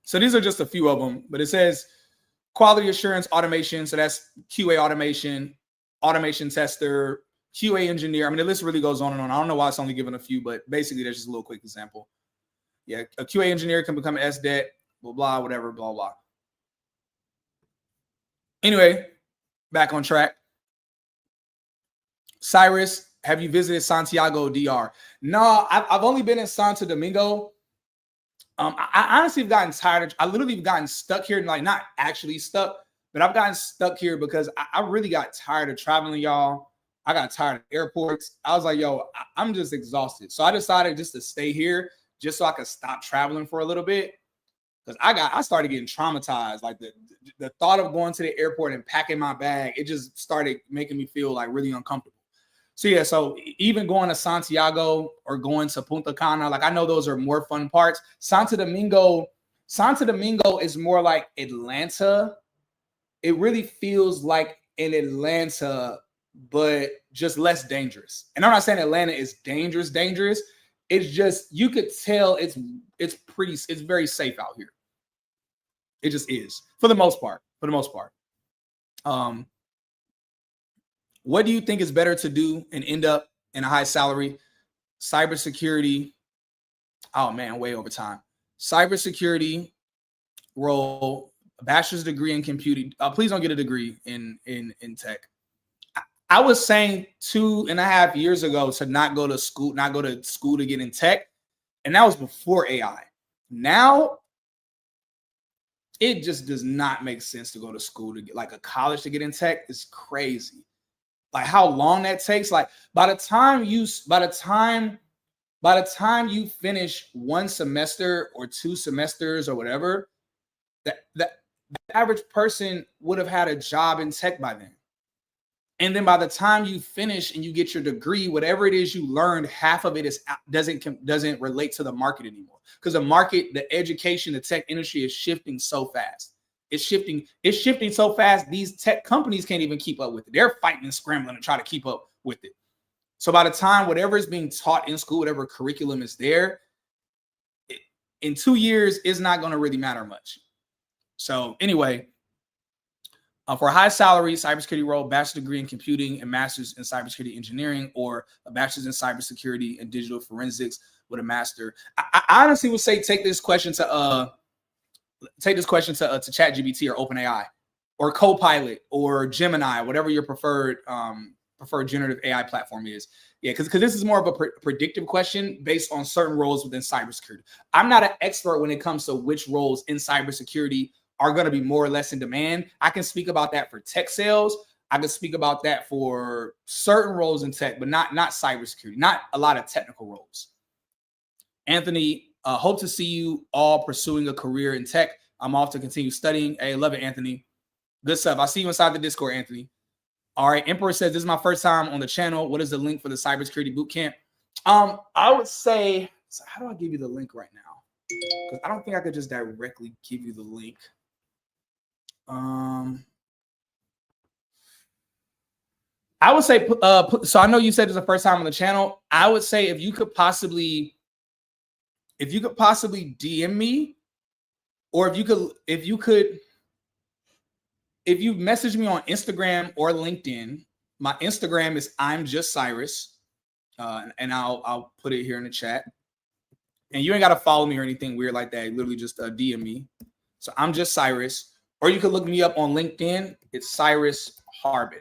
So these are just a few of them, but it says quality assurance automation. So that's QA automation, automation tester, QA engineer. I mean, the list really goes on and on. I don't know why it's only given a few, but basically there's just a little quick example. Yeah, a QA engineer can become an SDET, blah, blah, whatever, blah, blah. Anyway, back on track. Cyrus, have you visited Santiago, DR? No, I've only been in Santo Domingo. I honestly have gotten tired. I literally have gotten stuck here, like not actually stuck, but I've gotten stuck here because I really got tired of traveling, y'all. I got tired of airports. I was like, yo, I'm just exhausted. So I decided just to stay here just so I could stop traveling for a little bit. Because I started getting traumatized. Like the thought of going to the airport and packing my bag, it just started making me feel like really uncomfortable. So yeah, so even going to Santiago or going to Punta Cana, like I know those are more fun parts. Santo Domingo is more like Atlanta. It really feels like in Atlanta, but just less dangerous. And I'm not saying Atlanta is dangerous. It's just, you could tell it's very safe out here. It just is for the most part. What do you think is better to do and end up in a high salary? Cybersecurity. Oh man, way over time. Cybersecurity role, a bachelor's degree in computing. Please don't get a degree in tech. I was saying 2.5 years ago to not go to school to get in tech. And that was before AI. Now, it just does not make sense to go to school to get like a college to get in tech. Is crazy. Like how long that takes. Like by the time you finish one semester or 2 semesters or whatever, the average person would have had a job in tech by then. And then by the time you finish and you get your degree, whatever it is you learned, half of it doesn't relate to the market anymore. Because the education, the tech industry is shifting so fast. It's shifting so fast, these tech companies can't even keep up with it. They're fighting and scrambling to try to keep up with it. So by the time whatever is being taught in school, whatever curriculum is there, in 2 years, it's not going to really matter much. So anyway, for a high salary cybersecurity role, bachelor's degree in computing and master's in cybersecurity engineering, or a bachelor's in cybersecurity and digital forensics with a master. I honestly would say take this question to ChatGPT or OpenAI or Copilot or Gemini, whatever your preferred generative AI platform is. Yeah, because this is more of a predictive question based on certain roles within cybersecurity. I'm not an expert when it comes to which roles in cybersecurity are going to be more or less in demand. I can speak about that for tech sales. I can speak about that for certain roles in tech, but not cybersecurity, not a lot of technical roles. Anthony, hope to see you all pursuing a career in tech. I'm off to continue studying. Hey, love it, Anthony. Good stuff. I see you inside the Discord, Anthony. All right. Emperor says, this is my first time on the channel. What is the link for the cybersecurity bootcamp? I would say, so how do I give you the link right now? Because I don't think I could just directly give you the link. I would say, so I know you said it's the first time on the channel. I would say if you could possibly DM me, or if you could, if you message me on Instagram or LinkedIn, my Instagram is I'm just Cyrus, and I'll put it here in the chat. And you ain't got to follow me or anything weird like that. Literally just DM me. So I'm just Cyrus, or you can look me up on LinkedIn. It's Cyrus Harbin.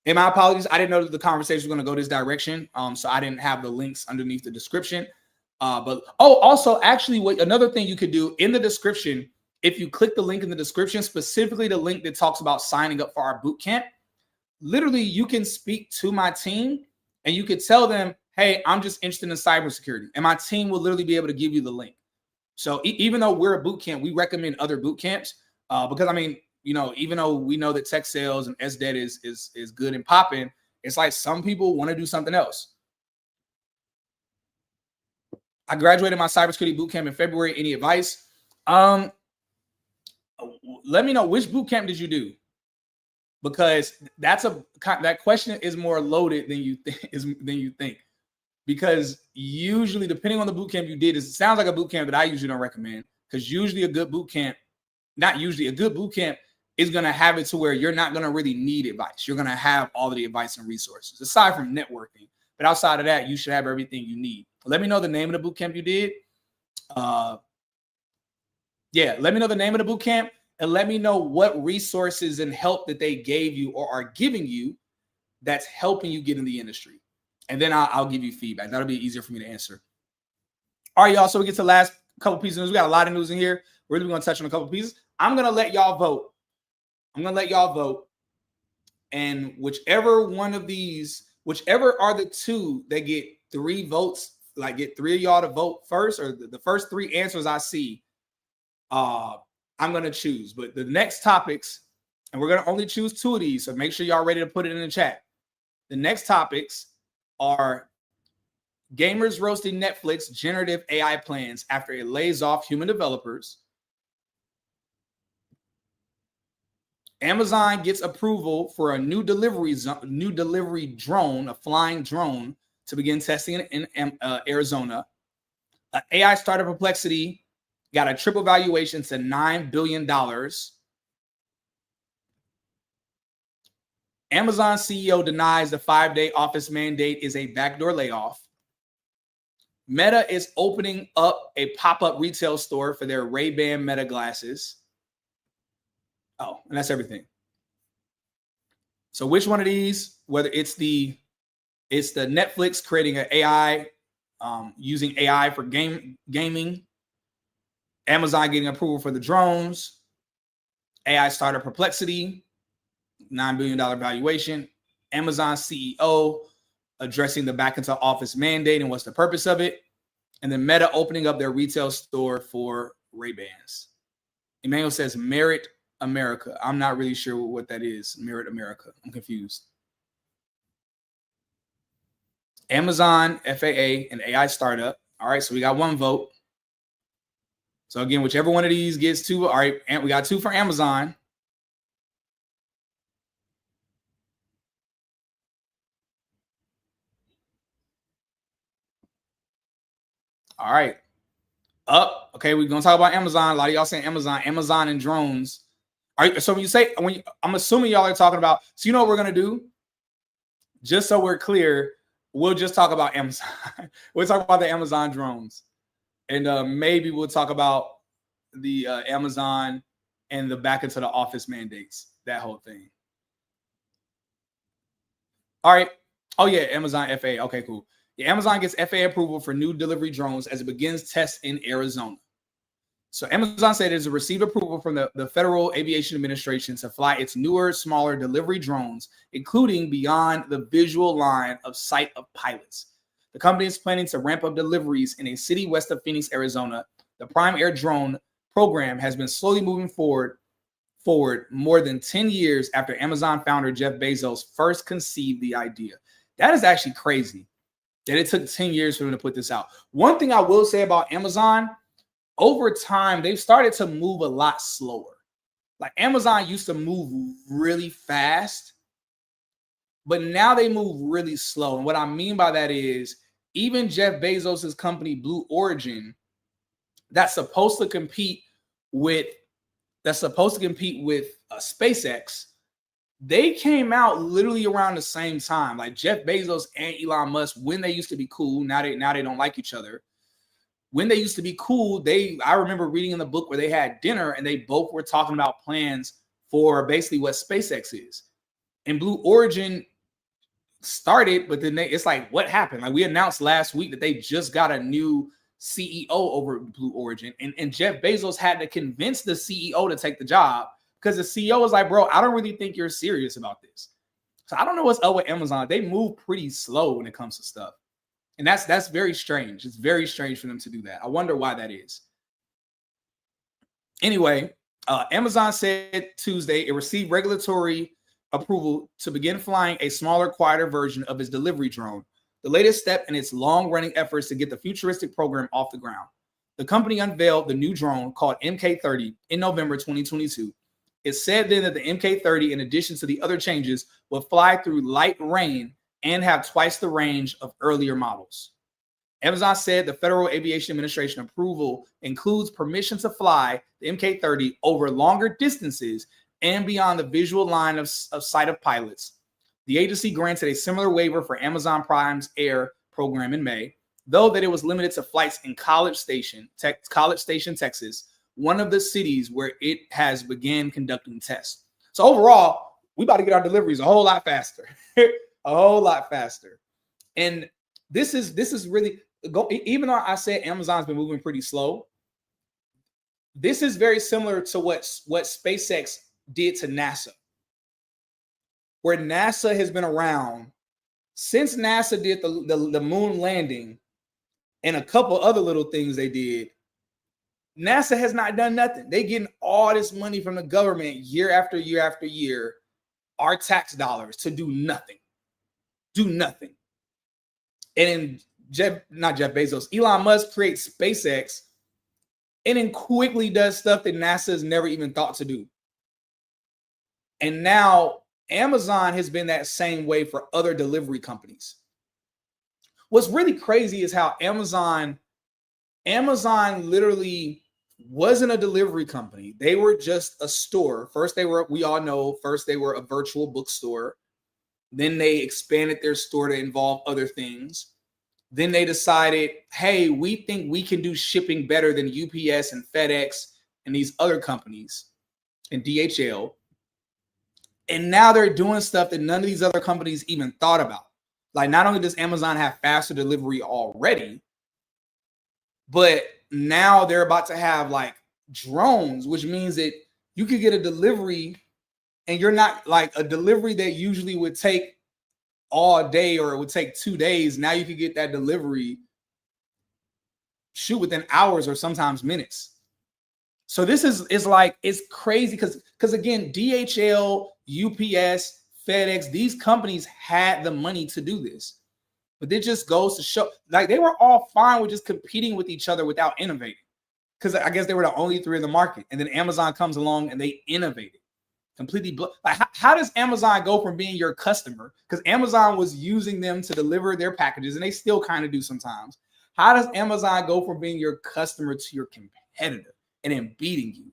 And my apologies, I didn't know that the conversation was going to go this direction, so I didn't have the links underneath the description. But also, actually, what another thing you could do in the description, if you click the link in the description, specifically the link that talks about signing up for our boot camp, literally you can speak to my team and you could tell them, hey, I'm just interested in cybersecurity, and my team will literally be able to give you the link. So even though we're a boot camp, we recommend other boot camps because I mean, you know, even though we know that tech sales and SDET is good and popping, it's like some people want to do something else. I graduated my cybersecurity boot camp in February. Any advice? Let me know, which boot camp did you do? Because that question is more loaded than you think. Because usually, depending on the boot camp you did, it sounds like a boot camp that I usually don't recommend. Because usually a good boot camp, not usually, a good boot camp is going to have it to where you're not going to really need advice. You're going to have all of the advice and resources, aside from networking. But outside of that, you should have everything you need. Let me know the name of the boot camp you did. Let me know the name of the boot camp, and let me know what resources and help that they gave you or are giving you that's helping you get in the industry. And then I'll give you feedback. That'll be easier for me to answer. All right, y'all. So we get to the last couple pieces of news. We got a lot of news in here. We're really going to touch on a couple pieces. I'm going to let y'all vote. And whichever are the two that get 3 votes, like get 3 of y'all to vote first, or the first 3 answers I see, I'm going to choose. But the next topics, and we're going to only choose 2 of these, so make sure y'all ready to put it in the chat. The next topics are gamers roasting Netflix generative AI plans after it lays off human developers. Amazon gets approval for a new delivery drone, a flying drone, to begin testing in Arizona. AI startup Perplexity got a triple valuation to $9 billion. Amazon CEO denies the 5-day office mandate is a backdoor layoff. Meta is opening up a pop-up retail store for their Ray-Ban Meta glasses. Oh, and that's everything. So which one of these, whether it's the Netflix creating an AI, using AI for gaming, Amazon getting approval for the drones, AI startup Perplexity, $9 billion valuation, Amazon CEO addressing the back into office mandate and what's the purpose of it, and then Meta opening up their retail store for Ray-Bans. Emmanuel says Merit America. I'm not really sure what that is. Merit America. I'm confused. Amazon, FAA, and AI startup. All right, so we got 1 vote. So again, whichever one of these gets 2. All right, and we got 2 for Amazon. All right. Up. Okay, we're gonna talk about Amazon. A lot of y'all saying Amazon and drones. All right, so when you say, I'm assuming y'all are talking about, so you know what we're gonna do? Just so we're clear, we'll just talk about Amazon. We'll talk about the Amazon drones. And maybe we'll talk about the Amazon and the back into the office mandates, that whole thing. All right. Oh, yeah, Amazon FAA. Okay, cool. Yeah, Amazon gets FAA approval for new delivery drones as it begins tests in Arizona. So Amazon said it has received approval from the Federal Aviation Administration to fly its newer, smaller delivery drones, including beyond the visual line of sight of pilots. The company is planning to ramp up deliveries in a city west of Phoenix, Arizona. The Prime Air drone program has been slowly moving forward more than 10 years after Amazon founder Jeff Bezos first conceived the idea. That is actually crazy that it took 10 years for them to put this out. One thing I will say about Amazon, over time, they've started to move a lot slower. Like Amazon used to move really fast, but now they move really slow. And what I mean by that is even Jeff Bezos' company, Blue Origin, that's supposed to compete with that's supposed to compete with SpaceX, they came out literally around the same time. Like Jeff Bezos and Elon Musk, when they used to be cool, now they don't like each other. When they used to be cool, I remember reading in the book where they had dinner and they both were talking about plans for basically what SpaceX is. And Blue Origin started, but then it's like, what happened? Like we announced last week that they just got a new CEO over Blue Origin, and Jeff Bezos had to convince the CEO to take the job because the CEO was like, bro, I don't really think you're serious about this. So I don't know what's up with Amazon. They move pretty slow when it comes to stuff. And that's very strange. It's very strange for them to do that. I wonder why that is. Anyway, Amazon said Tuesday it received regulatory approval to begin flying a smaller, quieter version of its delivery drone, the latest step in its long-running efforts to get the futuristic program off the ground. The company unveiled the new drone called MK30 in November 2022. It said then that the MK30, in addition to the other changes, will fly through light rain and have twice the range of earlier models. Amazon said the Federal Aviation Administration approval includes permission to fly the MK30 over longer distances and beyond the visual line of sight of pilots. The agency granted a similar waiver for Amazon Prime's Air program in May, though that it was limited to flights in College Station, Texas, one of the cities where it has began conducting tests. So overall, we about to get our deliveries a whole lot faster, a whole lot faster. And this is really, even though I said Amazon's been moving pretty slow, this is very similar to what SpaceX did to NASA, where NASA has been around since NASA did the moon landing and a couple other little things they did. NASA has not done nothing. They getting all this money from the government year after year after year, our tax dollars, to do nothing. Do nothing. And then not Jeff Bezos, Elon Musk creates SpaceX and then quickly does stuff that NASA has never even thought to do. And now Amazon has been that same way for other delivery companies. What's really crazy is how Amazon literally wasn't a delivery company. They were just a store. First, we all know, they were a virtual bookstore. Then they expanded their store to involve other things. Then they decided, hey, we think we can do shipping better than UPS and FedEx and these other companies and DHL. And now they're doing stuff that none of these other companies even thought about. Like, not only does Amazon have faster delivery already, but now they're about to have like drones, which means that you could get a delivery and you're not like a delivery that usually would take all day or it would take 2 days. Now you could get that delivery within hours or sometimes minutes. So this is like, it's crazy because again, DHL, UPS, FedEx, these companies had the money to do this. But it just goes to show, like, they were all fine with just competing with each other without innovating. Because I guess they were the only three in the market. And then Amazon comes along and they innovated. Completely. Like, how does Amazon go from being your customer? Because Amazon was using them to deliver their packages, and they still kind of do sometimes. How does Amazon go from being your customer to your competitor and then beating you?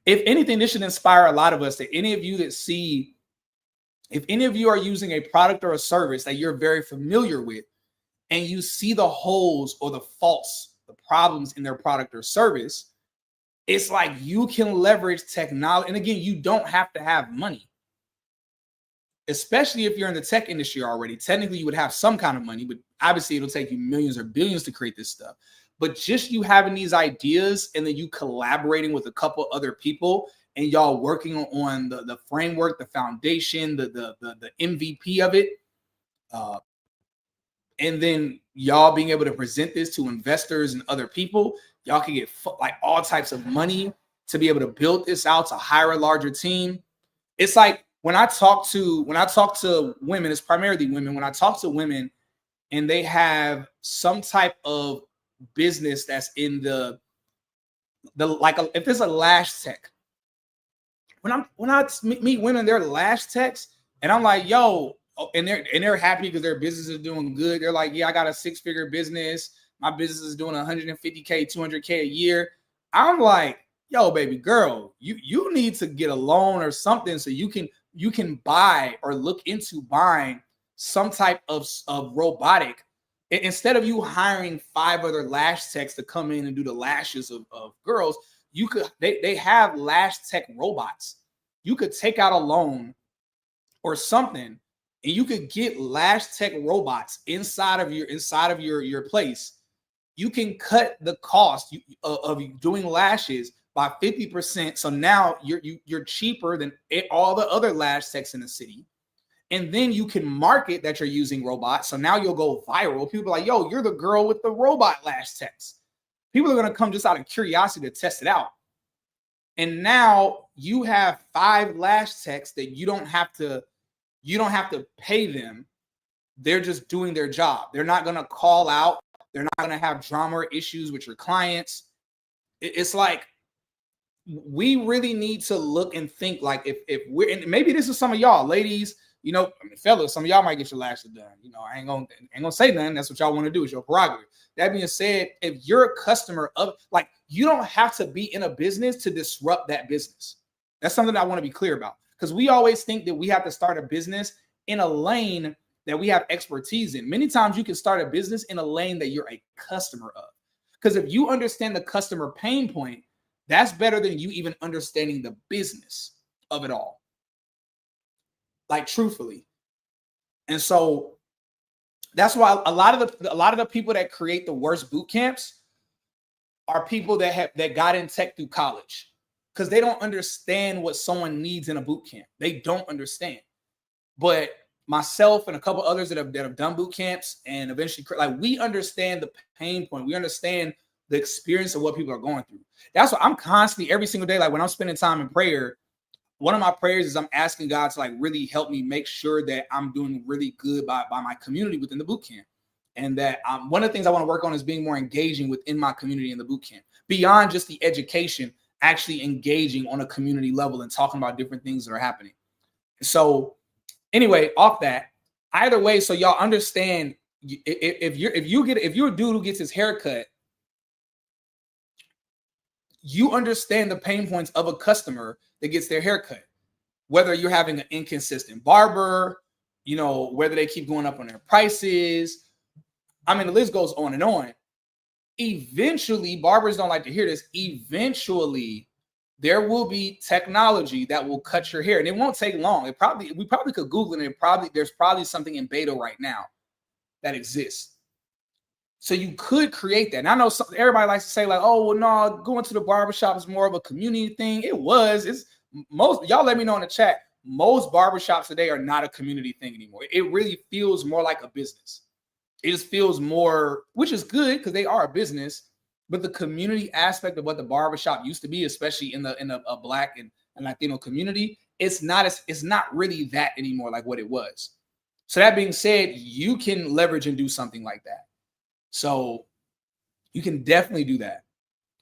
If anything, this should inspire a lot of us, that any of you that see, if any of you are using a product or a service that you're very familiar with and you see the holes or the faults, the problems in their product or service, it's like you can leverage technology. And again, you don't have to have money, especially if you're in the tech industry already. Technically, you would have some kind of money, but obviously it'll take you millions or billions to create this stuff. But just you having these ideas and then you collaborating with a couple other people and y'all working on the framework, the foundation, the MVP of it, and then y'all being able to present this to investors and other people, y'all can get like all types of money to be able to build this out, to hire a larger team. It's like when I talk to women, it's primarily women. When I talk to women and they have some type of business that's in the if it's a lash tech, when I meet women, they're lash techs, and I'm like, yo, and they're happy because their business is doing good. They're like, yeah, I got a 6-figure business. My business is doing 150K, 200K a year. I'm like, yo, baby girl, you need to get a loan or something so you can buy or look into buying some type of robotic. Instead of you hiring 5 other lash techs to come in and do the lashes of girls, they have lash tech robots. You could take out a loan or something, and you could get lash tech robots inside of your place. You can cut the cost of doing lashes by 50%. So now you're cheaper than all the other lash techs in the city. And then you can market that you're using robots. So now you'll go viral. People are like, yo, you're the girl with the robot lash techs. People are going to come just out of curiosity to test it out. And now you have 5 lash techs that you don't have to pay them. They're just doing their job. They're not going to call out. They're not going to have drama or issues with your clients. It's like, we really need to look and think like if we're, and maybe this is some of y'all ladies, you know, I mean, fellas, some of y'all might get your lashes done. You know, I ain't gonna say nothing. That's what y'all want to do. It's your prerogative. That being said, if you're a customer of, like, you don't have to be in a business to disrupt that business. That's something I want to be clear about, because we always think that we have to start a business in a lane that we have expertise in. Many times you can start a business in a lane that you're a customer of. Because if you understand the customer pain point, that's better than you even understanding the business of it all. Like, truthfully. And so that's why a lot of the people that create the worst boot camps are people that got in tech through college, because they don't understand what someone needs in a boot camp. They don't understand. But myself and a couple others that have done boot camps and eventually, like, we understand the pain point. We understand the experience of what people are going through. That's what I'm constantly, every single day, like when I'm spending time in prayer, one of my prayers is I'm asking God to, like, really help me make sure that I'm doing really good by my community within the boot camp. And that one of the things I want to work on is being more engaging within my community in the boot camp, beyond just the education, actually engaging on a community level and talking about different things that are happening. So anyway, off that, either way, so y'all understand, if you're a dude who gets his hair cut, you understand the pain points of a customer that gets their hair cut. Whether you're having an inconsistent barber, you know, whether they keep going up on their prices. I mean, the list goes on and on. Eventually, barbers don't like to hear this. Eventually, there will be technology that will cut your hair, and it won't take long. We probably could Google it, and there's probably something in beta right now that exists. So you could create that. And I know everybody likes to say, like, oh, well, no, going to the barbershop is more of a community thing. It's most, y'all let me know in the chat, most barbershops today are not a community thing anymore. It really feels more like a business. It just feels more, which is good because they are a business, but the community aspect of what the barbershop used to be, especially in a Black and Latino community, it's not really that anymore like what it was. So that being said, you can leverage and do something like that. So you can definitely do that,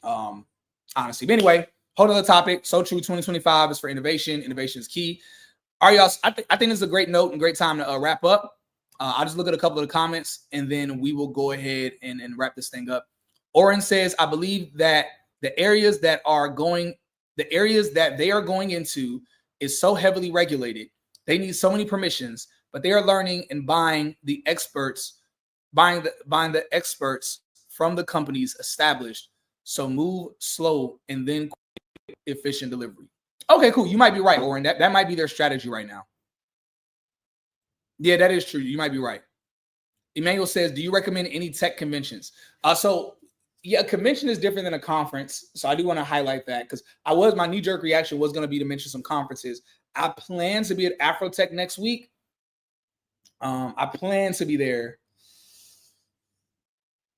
honestly. But anyway, whole other topic. So true. 2025 is for innovation. Innovation is key. All right, y'all. I think this is a great note and great time to wrap up. I'll just look at a couple of the comments, and then we will go ahead and wrap this thing up. Oren says, I believe that the areas that they are going into is so heavily regulated. They need so many permissions, but they are learning and buying the experts from the companies established. So move slow and then efficient delivery. Okay, cool. You might be right, Oren. That might be their strategy right now. Yeah, that is true. You might be right. Emmanuel says, do you recommend any tech conventions? So yeah, a convention is different than a conference. So I do want to highlight that, because my knee-jerk reaction was going to be to mention some conferences. I plan to be at Afrotech next week. I plan to be there.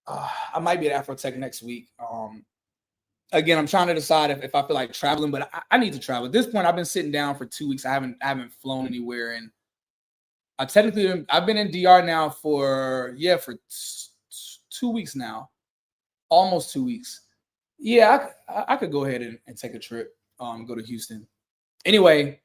I might be at Afrotech next week. Again, I'm trying to decide if I feel like traveling, but I need to travel. At this point, I've been sitting down for 2 weeks. I haven't flown anywhere, and I've been in DR now for 2 weeks now, almost 2 weeks. Yeah, I could go ahead and take a trip, go to Houston. Anyway,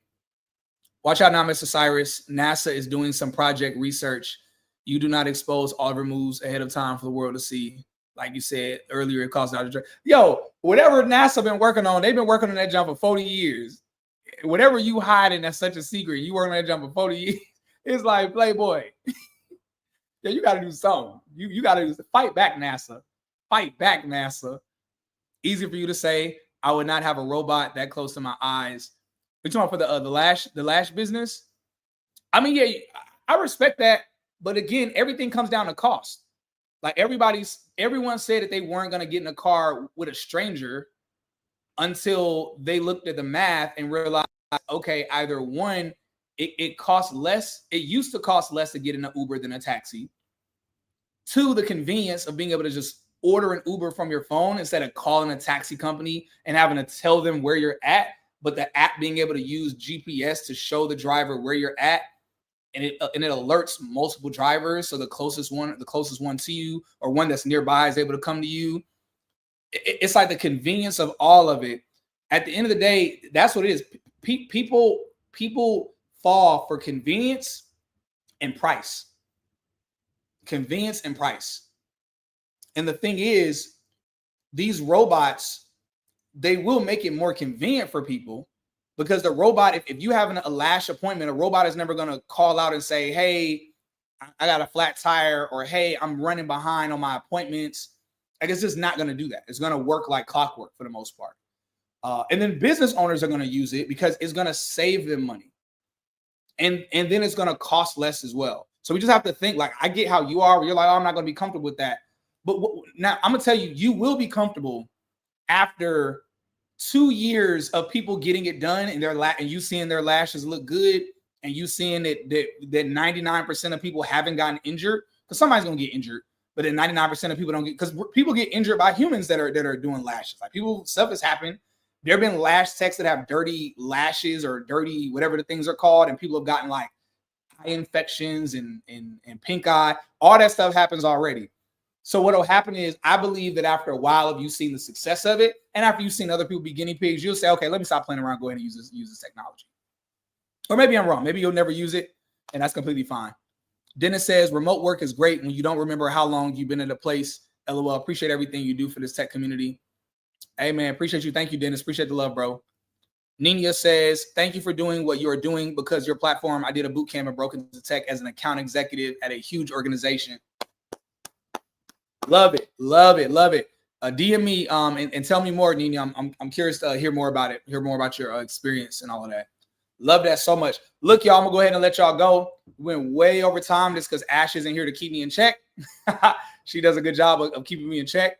watch out now, Mr. Cyrus. NASA is doing some project research. You do not expose all of your moves ahead of time for the world to see. Like you said earlier, it caused out of yo, whatever NASA been working on, they've been working on that jump for 40 years. Whatever you hiding that's such a secret, you working on that jump for 40 years. It's like, Playboy, yeah, you got to do something. You got to fight back, NASA. Fight back, NASA. Easy for you to say. I would not have a robot that close to my eyes. We're talking about for the lash business. I mean, yeah, I respect that, but again, everything comes down to cost. Like everyone said that they weren't going to get in a car with a stranger until they looked at the math and realized, okay, either one, it costs less. It used to cost less to get in an Uber than a taxi. Two, the convenience of being able to just order an Uber from your phone instead of calling a taxi company and having to tell them where you're at, but the app being able to use GPS to show the driver where you're at. And it alerts multiple drivers. So the closest one to you or one that's nearby is able to come to you. It's like the convenience of all of it. At the end of the day, that's what it is. People fall for convenience and price. Convenience and price. And the thing is, these robots, they will make it more convenient for people. Because the robot, if you have a lash appointment, a robot is never going to call out and say, hey, I got a flat tire, or hey, I'm running behind on my appointments. Like, it's just not going to do that. It's going to work like clockwork for the most part. And then business owners are going to use it because it's going to save them money. And then it's going to cost less as well. So we just have to think, like, I get how you are, where you're like, oh, I'm not going to be comfortable with that. But now I'm going to tell you, you will be comfortable after 2 years of people getting it done and and you seeing their lashes look good, and you seeing that 99% of people haven't gotten injured, because somebody's gonna get injured, but then 99% of people don't get, because people get injured by humans that are doing lashes. Like, people, stuff has happened. There have been lash techs that have dirty lashes or dirty whatever the things are called, and people have gotten like eye infections and pink eye. All that stuff happens already. So what will happen is, I believe that after a while of you seeing the success of it, and after you've seen other people be guinea pigs, you'll say, okay, let me stop playing around, go ahead and use this technology. Or maybe I'm wrong. Maybe you'll never use it, and that's completely fine. Dennis says, remote work is great when you don't remember how long you've been in a place. LOL, appreciate everything you do for this tech community. Hey, man, appreciate you. Thank you, Dennis. Appreciate the love, bro. Nina says, thank you for doing what you are doing, because your platform, I did a boot camp and broke into tech as an account executive at a huge organization. Love it, love it, love it. DM me and tell me more, Nina. I'm curious to hear more about it, hear more about your experience and all of that. Love that so much. Look, y'all, I'm gonna go ahead and let y'all go. We went way over time just because Ash isn't here to keep me in check. She does a good job of keeping me in check.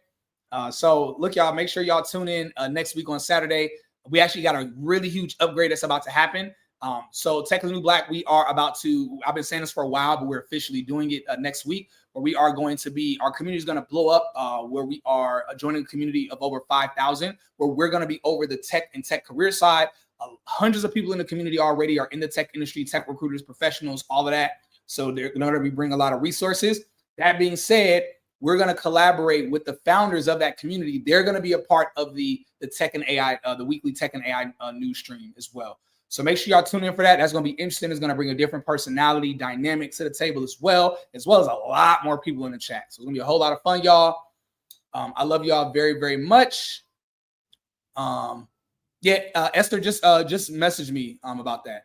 So look, y'all, make sure y'all tune in next week on Saturday. We actually got a really huge upgrade that's about to happen. So Tech is the New Black, we are about to, I've been saying this for a while, but we're officially doing it next week, where we are going to be, our community is going to blow up, where we are joining a community of over 5,000, where we're going to be over the tech and tech career side. Hundreds of people in the community already are in the tech industry, tech recruiters, professionals, all of that. So they're going to be bringing a lot of resources. That being said, we're going to collaborate with the founders of that community. They're going to be a part of the tech and AI, the weekly tech and AI news stream as well. So make sure y'all tune in for that. That's going to be interesting. It's going to bring a different personality dynamic to the table as well as a lot more people in the chat. So it's going to be a whole lot of fun, y'all. I love y'all very, very much. Esther just messaged me about that.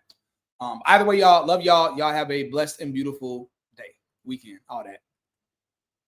Either way, y'all, love y'all. Y'all have a blessed and beautiful day, weekend, all that.